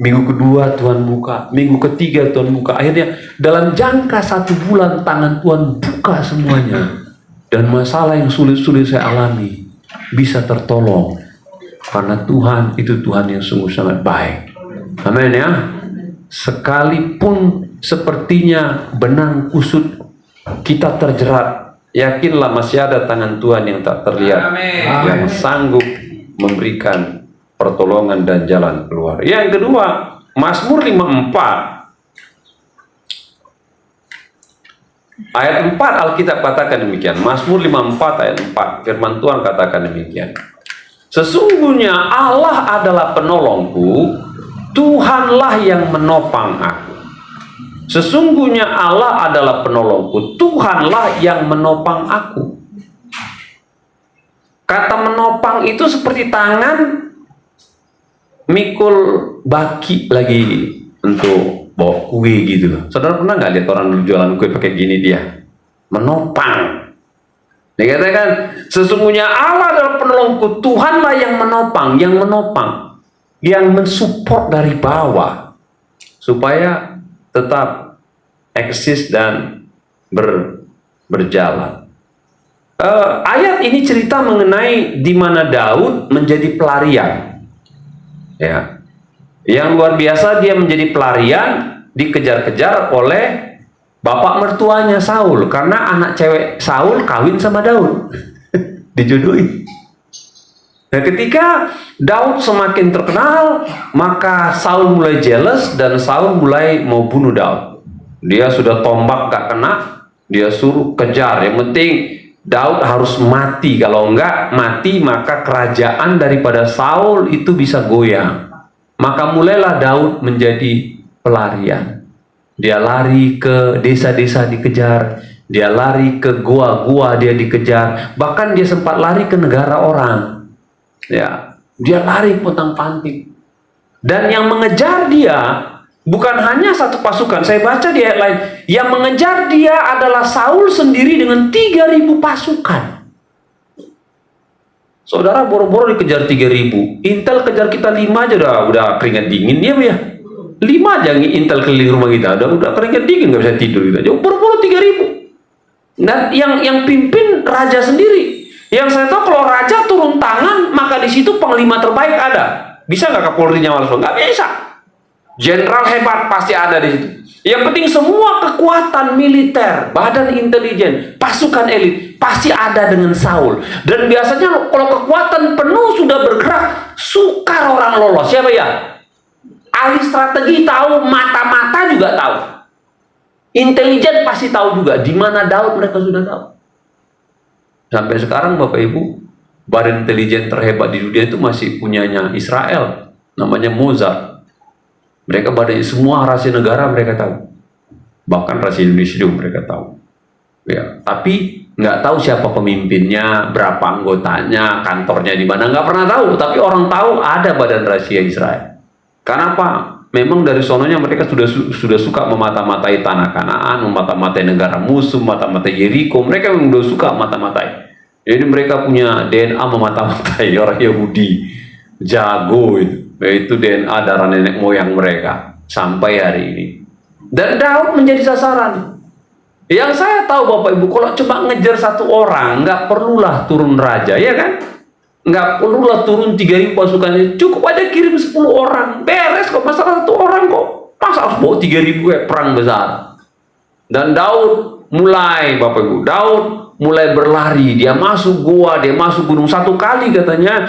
minggu kedua Tuhan buka, minggu ketiga Tuhan buka. Akhirnya dalam jangka 1 bulan tangan Tuhan buka semuanya. Dan masalah yang sulit-sulit saya alami bisa tertolong. Karena Tuhan itu Tuhan yang sungguh sangat baik. Amin ya. Sekalipun sepertinya benang kusut kita terjerat, yakinlah masih ada tangan Tuhan yang tak terlihat, yang sanggup memberikan pertolongan dan jalan keluar. Yang kedua, Mazmur 54 ayat 4 Alkitab katakan demikian. Mazmur 54 ayat 4 firman Tuhan katakan demikian. Sesungguhnya Allah adalah penolongku, Tuhanlah yang menopang aku. Sesungguhnya Allah adalah penolongku, Tuhanlah yang menopang aku. Kata menopang itu seperti tangan mikul baki lagi untuk bawa kue gitu loh. Saudara pernah nggak lihat orang jualan kue pakai gini dia? Menopang. Dikatakan, sesungguhnya Allah adalah penolongku, Tuhanlah yang menopang, yang mensupport dari bawah supaya tetap eksis dan berjalan. Ayat ini cerita mengenai di mana Daud menjadi pelarian. Ya. Yang luar biasa, dia menjadi pelarian, dikejar-kejar oleh bapak mertuanya Saul, karena anak cewek Saul kawin sama Daud. Dijodohin. Nah, ketika Daud semakin terkenal, maka Saul mulai jealous dan Saul mulai mau bunuh Daud. Dia sudah tombak gak kena, dia suruh kejar. Yang penting Daud harus mati. Kalau enggak mati, maka kerajaan daripada Saul itu bisa goyang. Maka mulailah Daud menjadi pelarian. Dia lari ke desa-desa dikejar, dia lari ke gua-gua dia dikejar, bahkan dia sempat lari ke negara orang. Ya, dia lari pontang-panting. Dan yang mengejar dia bukan hanya satu pasukan. Saya baca di ayat lain, yang mengejar dia adalah Saul sendiri dengan 3.000 pasukan. Saudara, boro-boro dikejar 3.000. Intel kejar kita 5 aja udah keringat dingin ya, ya. 5 aja Intel keliling rumah kita udah keringat dingin, nggak bisa tidur kita. Jauh boro-boro 3.000. Dan yang pimpin raja sendiri. Yang saya tahu kalau raja turun tangan, maka di situ panglima terbaik ada. Bisa nggak Kapolrinya langsung? Nggak bisa. Jenderal hebat pasti ada di situ. Yang penting semua kekuatan militer, badan intelijen, pasukan elit pasti ada dengan Saul. Dan biasanya kalau kekuatan penuh sudah bergerak, sukar orang lolos. Siapa ya? Ahli strategi tahu, mata-mata juga tahu. Intelijen pasti tahu juga. Di mana Daud mereka sudah tahu. Sampai sekarang Bapak Ibu, badan intelijen terhebat di dunia itu masih punyanya Israel. Namanya Mossad. Mereka badan semua rahasia negara mereka tahu. Bahkan rahasia Indonesia juga mereka tahu. Ya, tapi nggak tahu siapa pemimpinnya, berapa anggotanya, kantornya di mana, nggak pernah tahu. Tapi orang tahu ada badan rahasia Israel. Kenapa? Memang dari sononya mereka sudah suka memata-matai tanah Kanaan, memata-matai negara musuh, memata-matai Yeriko. Mereka memang sudah suka mata-matai. Jadi mereka punya DNA memata-matai orang Yahudi. Jago itu. Yaitu DNA darah nenek moyang mereka. Sampai hari ini. Dan Daud menjadi sasaran. Yang saya tahu Bapak Ibu, kalau coba ngejar satu orang, nggak perlulah turun raja, ya kan? Nggak perlulah turun 3.000 pasukannya, cukup aja kirim 10 orang, beres kok, masalah 1 orang kok. Masa harus bawa 3.000 kayak perang besar? Dan Daud mulai, Bapak Ibu, Daud mulai berlari, dia masuk gua, dia masuk gunung. Satu kali katanya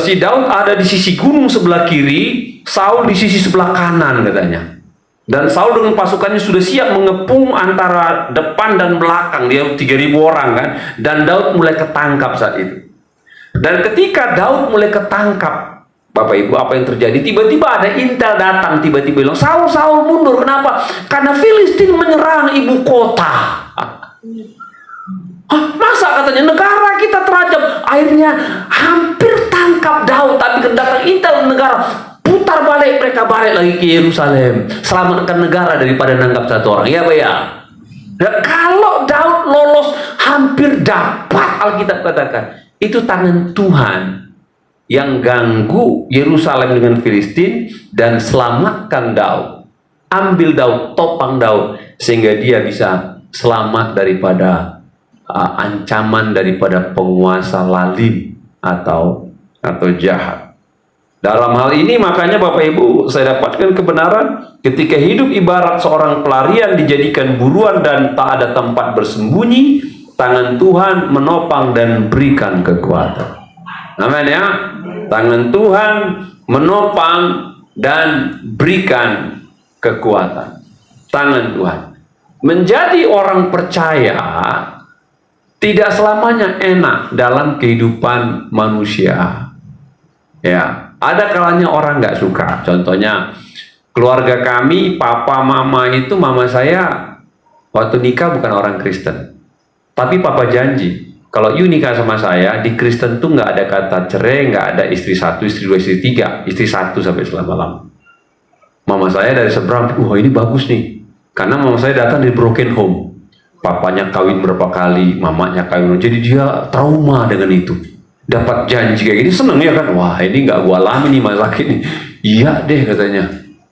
si Daud ada di sisi gunung sebelah kiri, Saul di sisi sebelah kanan katanya. Dan Saul dengan pasukannya sudah siap mengepung antara depan dan belakang, dia 3.000 orang kan. Dan Daud mulai ketangkap saat itu. Dan ketika Daud mulai ketangkap, Bapak Ibu, apa yang terjadi? Tiba-tiba ada intel datang, tiba-tiba bilang, Saul, Saul mundur. Kenapa? Karena Filistin menyerang ibu kota. Masa katanya negara kita terancam? Akhirnya hampir tangkap Daud, tapi datang intel negara, putar balik, mereka balik lagi ke Yerusalem, selamatkan negara daripada nangkap satu orang. Ya Pak ya. Dan kalau Daud lolos, hampir dapat, Alkitab katakan itu tangan Tuhan yang ganggu Yerusalem dengan Filistin dan selamatkan Daud. Ambil Daud, topang Daud, sehingga dia bisa selamat daripada ancaman daripada penguasa lalim atau jahat. Dalam hal ini makanya Bapak Ibu, saya dapatkan kebenaran ketika hidup ibarat seorang pelarian dijadikan buruan dan tak ada tempat bersembunyi, tangan Tuhan menopang dan berikan kekuatan. Amin ya. Tangan Tuhan menopang dan berikan kekuatan. Tangan Tuhan. Menjadi orang percaya tidak selamanya enak dalam kehidupan manusia. Ya, ada kalanya orang nggak suka. Contohnya keluarga kami, papa, mama itu, mama saya waktu nikah bukan orang Kristen. Tapi papa janji, kalau you nikah sama saya, di Kristen tuh nggak ada kata cerai, nggak ada istri satu, istri dua, istri tiga, istri satu sampai selama-lama. Mama saya dari seberang, wah ini bagus nih. Karena mama saya datang dari broken home. Papanya kawin berapa kali, mamanya kawin. Jadi dia trauma dengan itu. Dapat janji kayak gini, seneng ya kan? Wah ini nggak gua alami nih masalah ini. Iya deh katanya.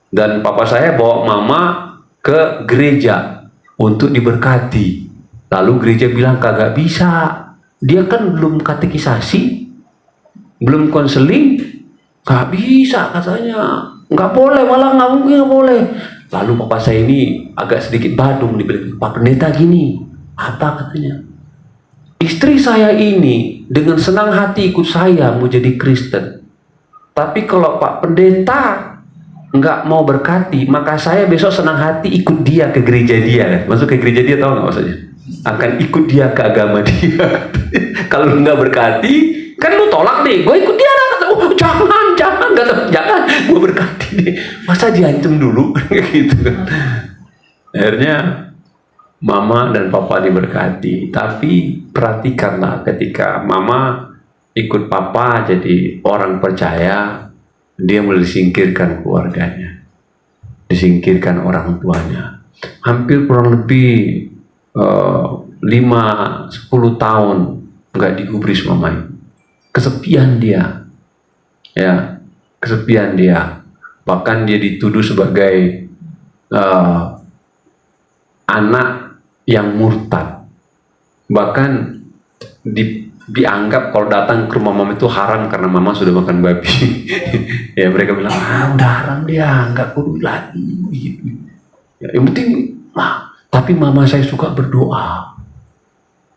Dan papa saya bawa mama ke gereja untuk diberkati. Lalu gereja bilang kagak bisa. Dia kan belum katekisasi, belum konseling, nggak bisa katanya, nggak boleh, malah nggak mungkin, nggak boleh. Lalu papa saya ini agak sedikit badung, dibilang, Pak Pendeta gini, apa katanya? Istri saya ini dengan senang hati ikut saya mau jadi Kristen, tapi kalau Pak Pendeta nggak mau berkati, maka saya besok senang hati ikut dia ke gereja dia. Masuk ke gereja dia, tahu nggak maksudnya? Akan ikut dia ke agama dia. Kalau nggak berkati, kan lu tolak nih, gue ikut dia lah. Oh, jangan, gue berkati nih. Masa diancam dulu, gitu kan? Akhirnya mama dan papa diberkati. Tapi perhatikanlah, ketika mama ikut papa jadi orang percaya, dia mulai disingkirkan keluarganya, disingkirkan orang tuanya. Hampir kurang lebih 5-10 tahun nggak digubris mamanya. Kesepian dia, ya, kesepian dia. Bahkan dia dituduh sebagai anak yang murtad. Bahkan dianggap kalau datang ke rumah mama itu haram karena mama sudah makan babi. Ya mereka bilang, udah haram dia, nggak kudu lagi. Gitu. Ya, yang penting, tapi mama saya suka berdoa.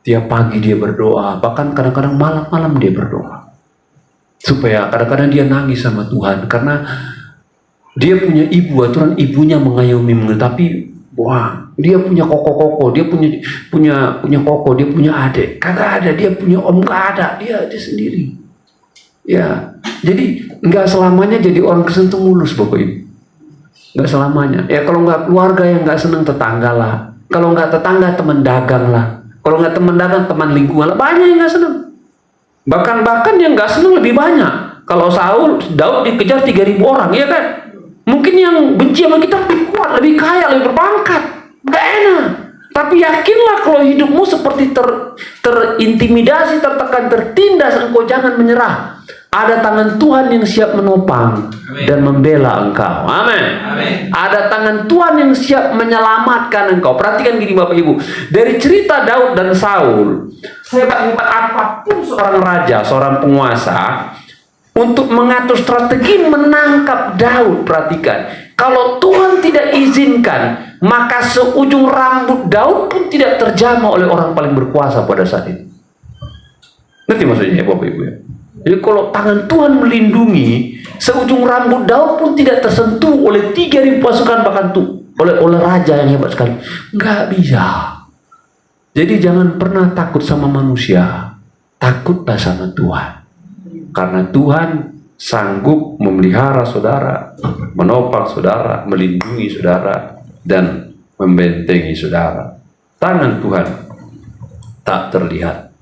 Tiap pagi dia berdoa, bahkan kadang-kadang malam-malam dia berdoa. Supaya kadang-kadang dia nangis sama Tuhan, karena dia punya ibu, aturan ibunya mengayomi, tapi wah, dia punya koko-koko, dia punya koko, dia punya adik, kagak ada, dia punya om, kagak ada, dia sendiri. Ya, jadi nggak selamanya jadi orang Kristen itu mulus, Bapak Ibu. Nggak selamanya. Ya kalau nggak keluarga yang nggak senang, tetangga lah. Kalau nggak tetangga, teman dagang lah. Kalau nggak teman dagang, teman lingkungan lah. Banyak yang nggak senang. Bahkan yang nggak senang lebih banyak. Kalau Daud dikejar 3.000 orang, ya kan? Mungkin yang benci sama kita lebih kuat, lebih kaya, lebih berpangkat. Nggak enak. Tapi yakinlah kalau hidupmu seperti terintimidasi, tertekan, tertindas, engkau jangan menyerah. Ada tangan Tuhan yang siap menopang dan membela engkau. Amin. Ada tangan Tuhan yang siap menyelamatkan engkau. Perhatikan gini Bapak Ibu. Dari cerita Daud dan Saul, sehebat-hebat apapun seorang raja, seorang penguasa, untuk mengatur strategi menangkap Daud, perhatikan. Kalau Tuhan tidak izinkan, maka seujung rambut Daud pun tidak terjamah oleh orang paling berkuasa pada saat itu. Ngerti maksudnya ya Bapak Ibu ya? Jadi kalau tangan Tuhan melindungi, seujung rambut Daud pun tidak tersentuh oleh 3.000 pasukan, bahkan oleh raja yang hebat sekali. Nggak bisa. Jadi jangan pernah takut sama manusia, takutlah sama Tuhan. Karena Tuhan sanggup memelihara saudara, menopang saudara, melindungi saudara, dan membentengi saudara. Tangan Tuhan tak terlihat.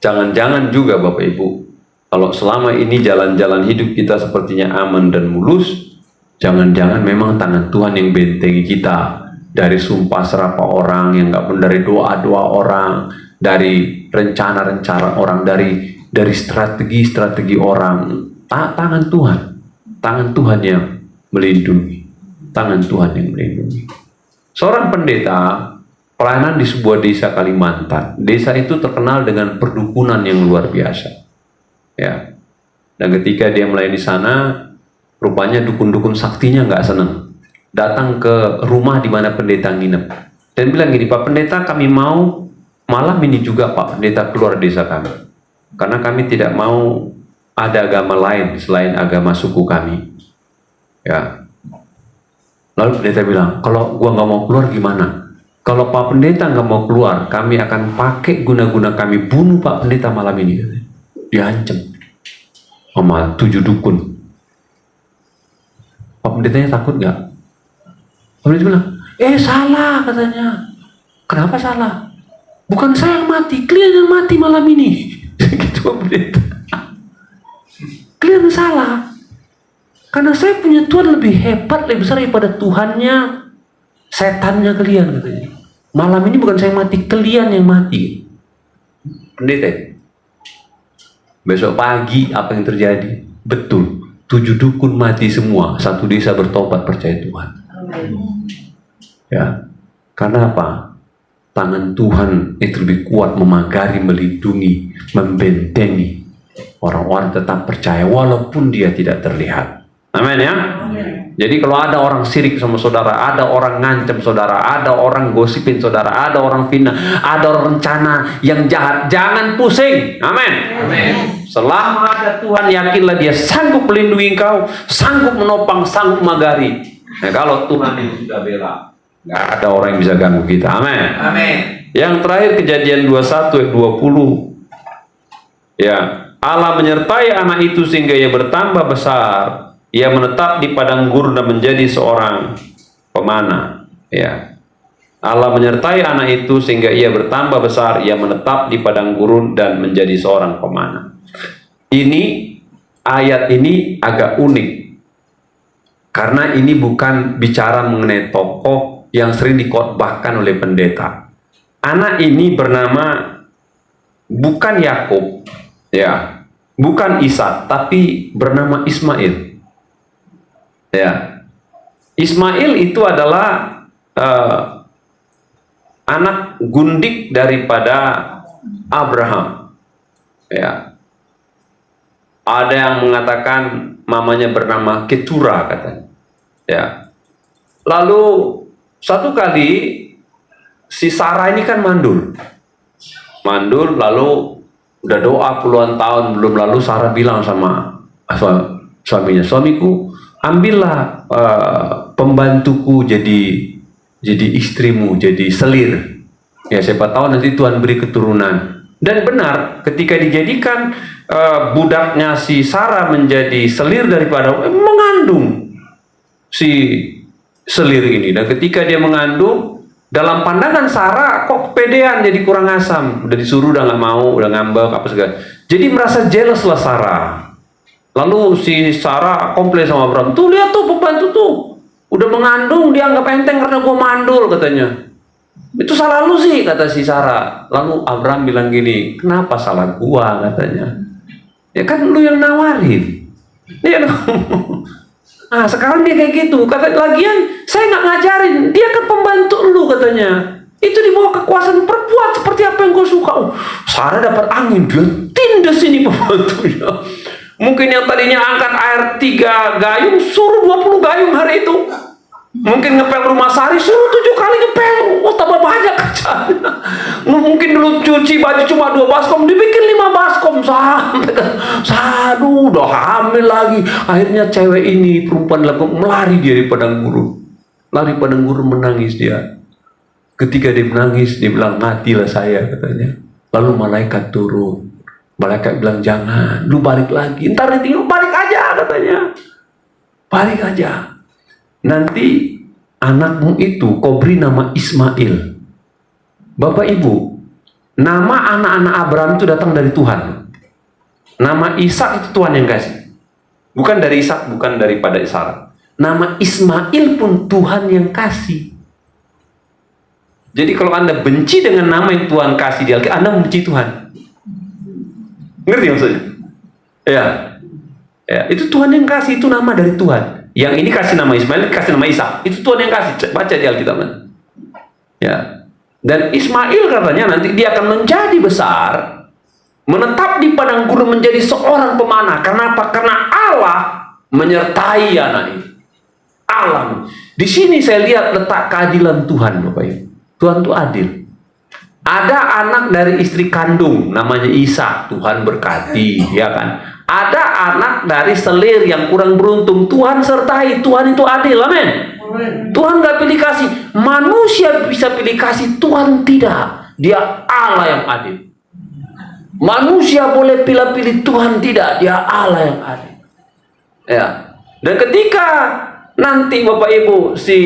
Jangan-jangan juga Bapak Ibu, kalau selama ini jalan-jalan hidup kita sepertinya aman dan mulus, jangan-jangan memang tangan Tuhan yang bentengi kita dari sumpah serapah orang yang nggak benar, dari doa-doa orang, dari rencana-rencana orang, dari strategi-strategi orang. Tangan Tuhan yang melindungi, tangan Tuhan yang melindungi. Seorang pendeta pelayanan di sebuah desa Kalimantan. Desa itu terkenal dengan perdukunan yang luar biasa. Ya. Dan ketika dia melayani di sana, rupanya dukun-dukun saktinya nggak senang. Datang ke rumah di mana pendeta nginep dan bilang gini, Pak Pendeta, kami mau malam ini juga Pak Pendeta keluar desa kami, karena kami tidak mau ada agama lain selain agama suku kami. Ya. Lalu pendeta bilang, kalau gua nggak mau keluar gimana? Kalau Pak Pendeta nggak mau keluar, kami akan pakai guna-guna kami bunuh Pak Pendeta malam ini. Diancam sama 7 dukun. Pak Pendetanya takut nggak? Pak Pendeta bilang, salah katanya. Kenapa salah? Bukan saya yang mati, kalian yang mati malam ini. Gitu Pak Pendeta. Kalian salah. Karena saya punya Tuhan lebih hebat, lebih besar daripada Tuhannya, setannya kalian katanya. Malam ini bukan saya mati, kalian yang mati. Pendeta. Besok pagi apa yang terjadi? Betul. 7 dukun mati semua. Satu desa bertobat percaya Tuhan. Ya. Karena apa? Tangan Tuhan itu lebih kuat memagari, melindungi, membentengi. Orang-orang tetap percaya walaupun dia tidak terlihat. Amin ya. Jadi kalau ada orang sirik sama saudara, ada orang ngancam saudara, ada orang gosipin saudara, ada orang fitnah, ada orang rencana yang jahat, jangan pusing. Amin. Selama ada Tuhan, yakinlah dia sanggup melindungi engkau, sanggup menopang, sanggup magari. Nah, kalau Tuhan itu sudah bela, nggak ada orang yang bisa ganggu kita. Amin. Yang terakhir Kejadian 21 ayat 20. Ya, Allah menyertai anak itu sehingga ia bertambah besar. Ia menetap di padang gurun dan menjadi seorang pemanah. Ya, Allah menyertai anak itu sehingga ia bertambah besar. Ia menetap di padang gurun dan menjadi seorang pemanah. Ini ayat ini agak unik karena ini bukan bicara mengenai tokoh yang sering dikhotbahkan oleh pendeta. Anak ini bernama bukan Yakub, ya, bukan Ishak, tapi bernama Ismail. Ya, Ismail itu adalah anak gundik daripada Abraham. Ya, ada yang mengatakan mamanya bernama Ketura katanya. Ya, lalu satu kali si Sarah ini kan mandul, lalu udah doa puluhan tahun belum, lalu Sarah bilang sama suaminya, suamiku, ambillah pembantuku jadi istrimu, jadi selir. Ya, siapa tahu nanti Tuhan beri keturunan. Dan benar, ketika dijadikan budaknya si Sarah menjadi selir daripada mengandung si selir ini. Dan ketika dia mengandung, dalam pandangan Sarah kok kepedean, jadi kurang asam. Udah disuruh udah nggak mau, udah ngambek apa segala. Jadi merasa jealous lah Sarah. Lalu si Sarah komplain sama Abraham, tuh lihat tuh pembantu tuh udah mengandung, dia anggap enteng karena gue mandul katanya. Itu salah lu sih, kata si Sarah. Lalu Abraham bilang gini, kenapa salah gua katanya? Ya kan lu yang nawarin. Dia nah sekarang dia kayak gitu, kata lagian saya nggak ngajarin, dia kan pembantu lu katanya. Itu di bawah kekuasaan, perbuat seperti apa yang gue suka. Sarah dapat angin, dia tindas ini pembantunya. Mungkin yang tadinya angkat air 3 gayung, suruh 20 gayung hari itu. Mungkin ngepel rumah Sari, suruh 7 kali ngepel. Oh, tambah banyak kerjaan. Mungkin dulu cuci baju cuma 2 baskom, dibikin 5 baskom. Sampai udah hamil lagi. Akhirnya cewek ini, perempuan melari dia di padang gurun. Lari padang gurun, menangis dia. Ketika dia menangis, dia bilang, matilah saya katanya. Lalu malaikat turun. Malaikat bilang, jangan, lu balik lagi. Ntar nanti lu balik aja katanya. Balik aja. Nanti anakmu itu kau beri nama Ismail. Bapak Ibu, nama anak-anak Abraham itu datang dari Tuhan. Nama Ishak itu Tuhan yang kasih. Bukan dari Ishak, bukan daripada Sarah. Nama Ismail pun Tuhan yang kasih. Jadi kalau Anda benci dengan nama yang Tuhan kasih di Alkitab, Anda membenci Tuhan. Ngerti maksudnya? Ya. Ya, itu Tuhan yang kasih, itu nama dari Tuhan. Yang ini kasih nama Ismail, kasih nama Ishak. Itu Tuhan yang kasih. Baca di Alkitab. Ya. Dan Ismail katanya nanti dia akan menjadi besar, menetap di padang gurun menjadi seorang pemanah. Kenapa? Karena Allah menyertai anak ini. Allah. Di sini saya lihat letak keadilan Tuhan, Bapak Ibu. Tuhan itu adil. Ada anak dari istri kandung namanya Isa, Tuhan berkati, ya kan? Ada anak dari selir yang kurang beruntung, Tuhan sertai. Tuhan itu adil, amin. Tuhan gak pilih kasih. Manusia bisa pilih kasih, Tuhan tidak. Dia Allah yang adil. Manusia boleh pilih-pilih, Tuhan tidak. Dia Allah yang adil. Ya. Dan ketika nanti Bapak Ibu si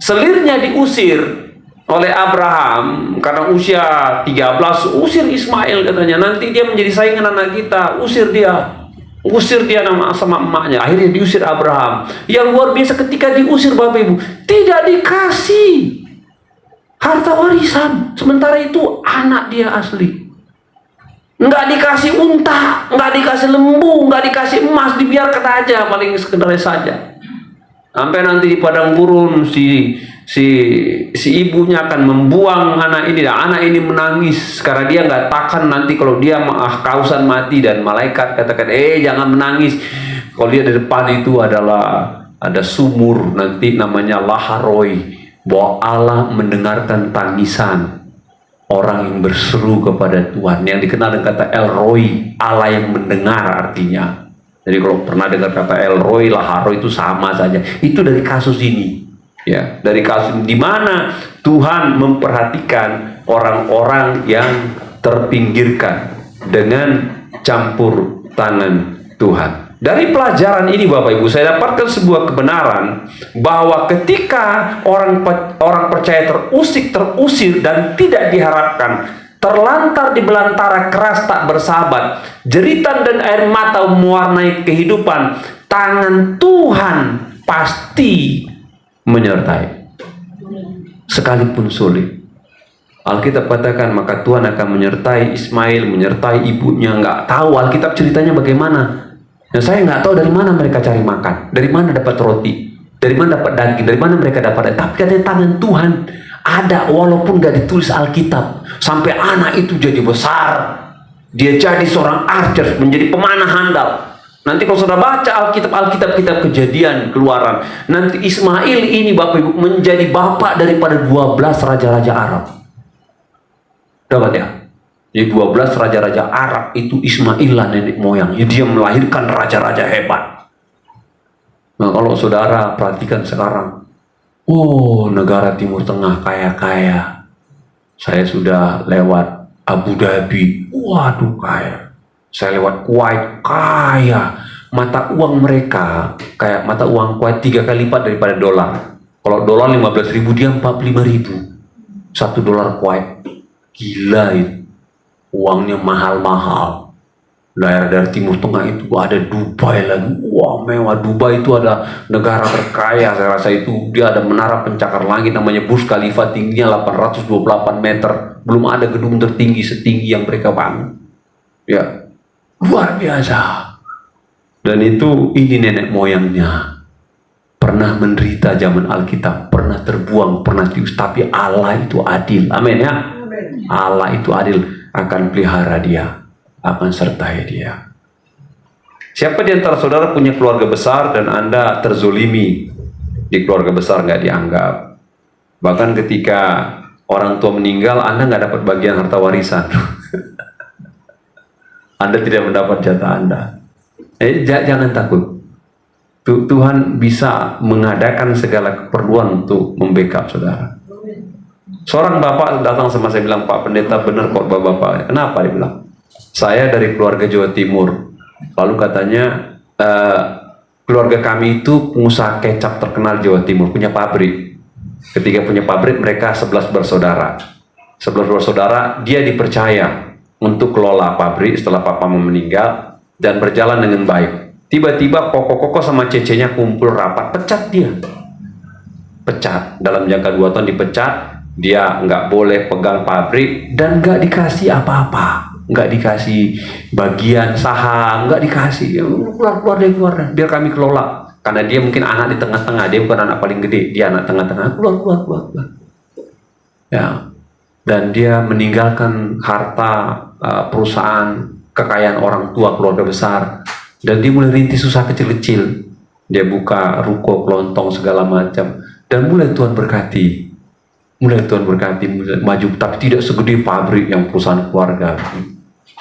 selirnya diusir oleh Abraham karena usia 13, usir Ismail katanya. Nanti dia menjadi saingan anak kita, usir dia nama sama emaknya. Akhirnya diusir Abraham. Yang luar biasa ketika diusir Bapak Ibu, tidak dikasih harta warisan. Sementara itu anak dia asli. Nggak dikasih unta, nggak dikasih lembu, nggak dikasih emas, dibiarkan aja, paling sekedar saja. Sampai nanti di padang gurun si ibunya akan membuang anak ini, dan anak ini menangis karena dia nggak tahan nanti kalau dia kausan mati, dan malaikat katakan jangan menangis. Kalau dia di depan itu ada sumur nanti namanya Laharoi, bahwa Allah mendengarkan tangisan orang yang berseru kepada Tuhan, yang dikenal dengan kata El Roi, Allah yang mendengar artinya. Jadi kalau pernah dengar kata El Roi, Laharoi itu sama saja. Itu dari kasus ini. Ya, dari kasus di mana Tuhan memperhatikan orang-orang yang terpinggirkan dengan campur tangan Tuhan. Dari pelajaran ini Bapak Ibu, saya dapatkan sebuah kebenaran bahwa ketika orang percaya terusir dan tidak diharapkan, terlantar di belantara keras tak bersahabat, jeritan dan air mata mewarnai kehidupan, tangan Tuhan pasti menyertai. Sekalipun sulit. Alkitab katakan maka Tuhan akan menyertai Ismail, menyertai ibunya. Nggak tahu Alkitab ceritanya bagaimana. Dan saya nggak tahu dari mana mereka cari makan, dari mana dapat roti, dari mana dapat daging, dari mana mereka dapat. Tapi katanya tangan Tuhan ada, walaupun nggak ditulis Alkitab. Sampai anak itu jadi besar, dia jadi seorang archer, menjadi pemanah handal. Nanti kalau sudah baca Alkitab kitab Kejadian, Keluaran, nanti Ismail ini Bapak Ibu menjadi bapak daripada 12 raja-raja Arab. Dapat ya? Jadi 12 raja-raja Arab itu Ismail lah nenek moyangnya. Dia melahirkan raja-raja hebat. Nah kalau saudara perhatikan sekarang, negara Timur Tengah kaya-kaya. Saya sudah lewat Abu Dhabi, waduh kaya. Saya lewat Kuwait, kaya. Mata uang mereka kayak mata uang Kuwait 3 kali lipat daripada dolar. Kalau dolar 15.000, dia 45.000. $1 Kuwait. Gila itu. Uangnya mahal-mahal. Daerah-daerah Timur Tengah itu ada Dubai lagi. Wah mewah. Dubai itu ada negara terkaya. Saya rasa itu dia ada menara pencakar langit namanya Burj Khalifa, tingginya 828 meter. Belum ada gedung tertinggi setinggi yang mereka bangun. Ya. Luar biasa. Dan itu ini nenek moyangnya. Pernah menderita zaman Alkitab, pernah terbuang, pernah diusir, tapi Allah itu adil. Amin ya. Allah itu adil, akan pelihara dia, akan sertai dia. Siapa di antara saudara punya keluarga besar dan Anda terzolimi di keluarga besar, nggak dianggap? Bahkan ketika orang tua meninggal, Anda nggak dapat bagian harta warisan. Anda tidak mendapat jatah Anda. Jangan takut. Tuhan bisa mengadakan segala keperluan untuk membackup saudara. Seorang bapak datang sama saya bilang, Pak Pendeta benar kok bapak. Kenapa? Dia bilang, saya dari keluarga Jawa Timur. Lalu katanya keluarga kami itu pengusaha kecap terkenal Jawa Timur, punya pabrik. Ketika punya pabrik, mereka 11 bersaudara. 11 bersaudara, dia dipercaya untuk kelola pabrik setelah papa meninggal, dan berjalan dengan baik. Tiba-tiba koko-koko sama cecenya kumpul rapat, pecat dia. Pecat, dalam jangka 2 tahun dipecat, dia nggak boleh pegang pabrik, dan nggak dikasih apa-apa. Nggak dikasih bagian saham, nggak dikasih. Keluar, biar kami kelola. Karena dia mungkin anak di tengah-tengah, dia bukan anak paling gede, dia anak tengah-tengah, keluar. Ya, dan dia meninggalkan harta perusahaan, kekayaan orang tua, keluarga besar, dan dia mulai rintis usaha kecil-kecil. Dia buka ruko, kelontong, segala macam, dan mulai Tuhan berkati, mulai maju, tapi tidak segede pabrik yang perusahaan keluarga.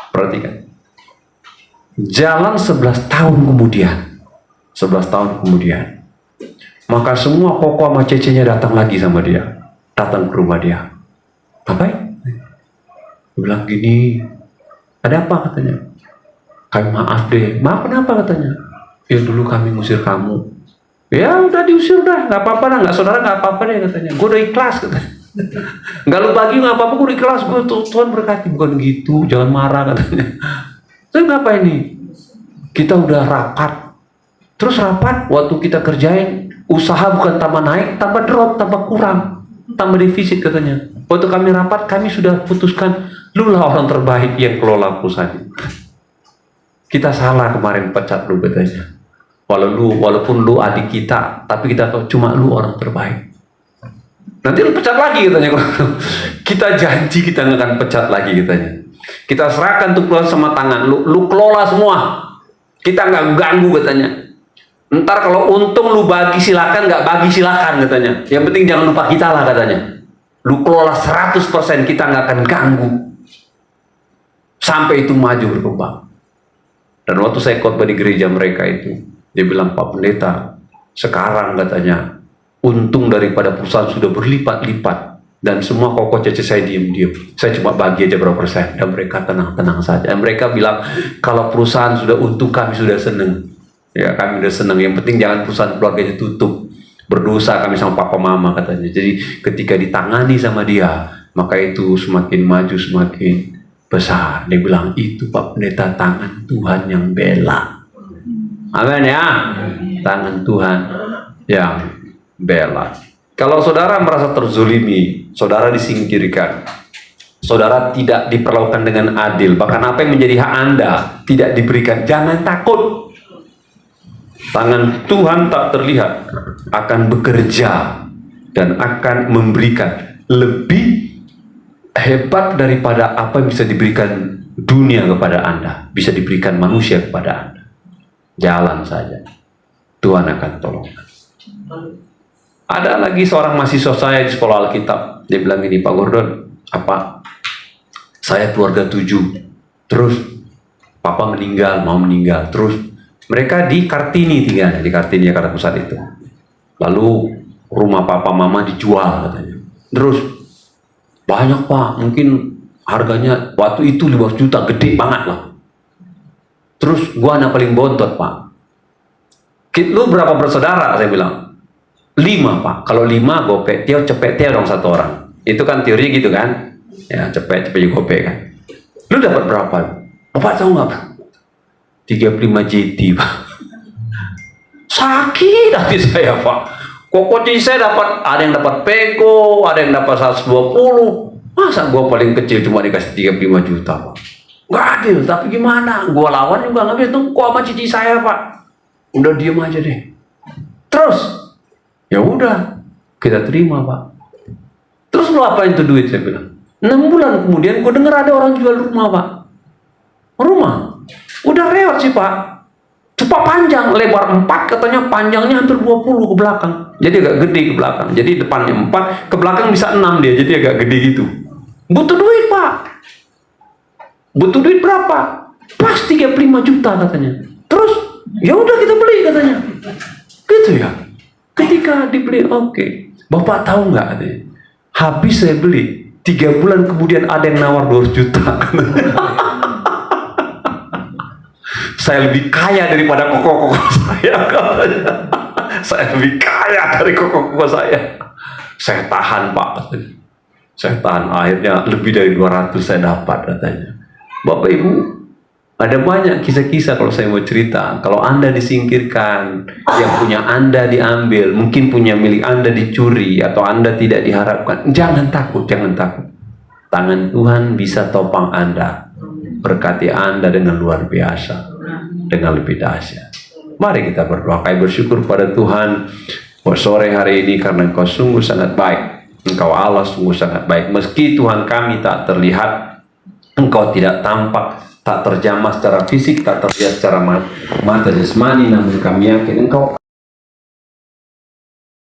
Perhatikan, jalan 11 tahun kemudian, maka semua koko sama cecenya datang lagi sama dia, datang ke rumah dia. Ngapain? Dia bilang gini, ada apa katanya? Kami maaf deh. Maaf kenapa katanya? Ya dulu kami ngusir kamu. Ya udah diusir dah, nggak apa-apa dah, nggak saudara nggak apa-apa deh katanya. Gue udah ikhlas katanya. Nggak lu bagi nggak apa-apa, gue udah ikhlas, gue Tuhan berkati. Bukan gitu, jangan marah katanya. Terus ngapa ini? Kita udah rapat. Terus rapat, waktu kita kerjain, usaha bukan tambah naik, tambah drop, tambah kurang, tambah defisit katanya. Waktu kami rapat, kami sudah putuskan, lu lah orang terbaik yang kelola perusahaan. Kita salah kemarin pecat lu katanya. Walaupun lu adik kita, tapi kita tahu cuma lu orang terbaik. Nanti lu pecat lagi katanya. Kita janji kita nggak akan pecat lagi katanya. Kita serahkan tuh keluar sama tangan, lu kelola semua. Kita nggak ganggu katanya. Ntar kalau untung lu bagi silakan, nggak bagi silakan katanya. Yang penting jangan lupa kita lah katanya. Lu kelola 100%, kita nggak akan ganggu sampai itu maju berkembang. Dan waktu saya khotbah di gereja mereka itu, dia bilang, Pak Pendeta, sekarang katanya untung daripada perusahaan sudah berlipat-lipat, dan semua koko cece saya diem-diem. Saya cuma bagi aja berapa persen, dan mereka tenang-tenang saja. Dan mereka bilang, kalau perusahaan sudah untung, kami sudah senang. Ya, kami sudah senang. Yang penting jangan perusahaan keluarganya tutup. Berdosa kami sama papa mama katanya. Jadi ketika ditangani sama dia, maka itu semakin maju, semakin besar. Dia bilang, itu Pak Pendeta, tangan Tuhan yang bela. Amin ya. Tangan Tuhan yang bela. Kalau saudara merasa terzolimi, saudara disingkirkan, saudara tidak diperlakukan dengan adil, bahkan apa yang menjadi hak Anda tidak diberikan, jangan takut. Tangan Tuhan tak terlihat akan bekerja dan akan memberikan lebih hebat daripada apa yang bisa diberikan dunia kepada Anda, bisa diberikan manusia kepada Anda. Jalan saja, Tuhan akan tolong. Ada lagi seorang mahasiswa saya di sekolah Alkitab, dia bilang gini, Pak Gordon, apa? Saya keluarga 7, terus papa meninggal, mau meninggal, terus mereka di Kartini tinggal, di Kartini Jakarta Pusat itu. Lalu rumah papa mama dijual katanya. Terus banyak Pak, mungkin harganya waktu itu 15 juta, gede banget lah. Terus gua anak paling bontot Pak. Lu berapa bersaudara? Saya bilang 5 Pak. Kalau 5 gopek Tio, cepet Tio dong 1 orang. Itu kan teorinya gitu kan? Ya cepet gopek kan. Lu dapat berapa? Bapak tahu nggak Pak? 35 JT Pak. Sakit hati saya Pak. Kokoti saya dapat, ada yang dapat Peko, ada yang dapat 120. Masa gua paling kecil cuma dikasih 35 juta Pak? Nggak adil, tapi gimana? Gua lawan juga nggak bisa, tunggu sama cici saya Pak. Udah diem aja deh. Terus, ya udah, kita terima Pak. Terus lu apain tuh duit? Saya bilang. 6 bulan kemudian gua dengar ada orang jual rumah Pak. Rumah? Udah rewat sih Pak. Cepat panjang, lebar 4, katanya panjangnya hampir 20 ke belakang. Jadi agak gede ke belakang. Jadi depannya 4, ke belakang bisa 6 dia. Jadi agak gede gitu. Butuh duit Pak. Butuh duit berapa? Pas 35 juta katanya. Terus, ya udah kita beli katanya. Gitu ya. Ketika dibeli, oke. Bapak tahu nggak katanya? Habis saya beli, 3 bulan kemudian ada yang nawar 200 juta. Saya lebih kaya daripada koko-koko saya katanya. Saya lebih kaya dari koko-koko saya. Saya tahan Pak katanya. Saya tahan, akhirnya lebih dari 200 saya dapat katanya. Bapak Ibu, ada banyak kisah-kisah kalau saya mau cerita. Kalau Anda disingkirkan, yang punya Anda diambil, mungkin punya milik Anda dicuri, atau Anda tidak diharapkan, jangan takut, jangan takut. Tangan Tuhan bisa topang Anda, berkati Anda dengan luar biasa, dengan lebih dahsyat. Mari kita berdoa, kami bersyukur pada Tuhan buat sore hari ini karena Engkau sungguh sangat baik. Engkau Allah sungguh sangat baik. Meski Tuhan kami tak terlihat, Engkau tidak tampak, tak terjamah secara fisik, tak terlihat secara mata jasmani, namun kami yakin Engkau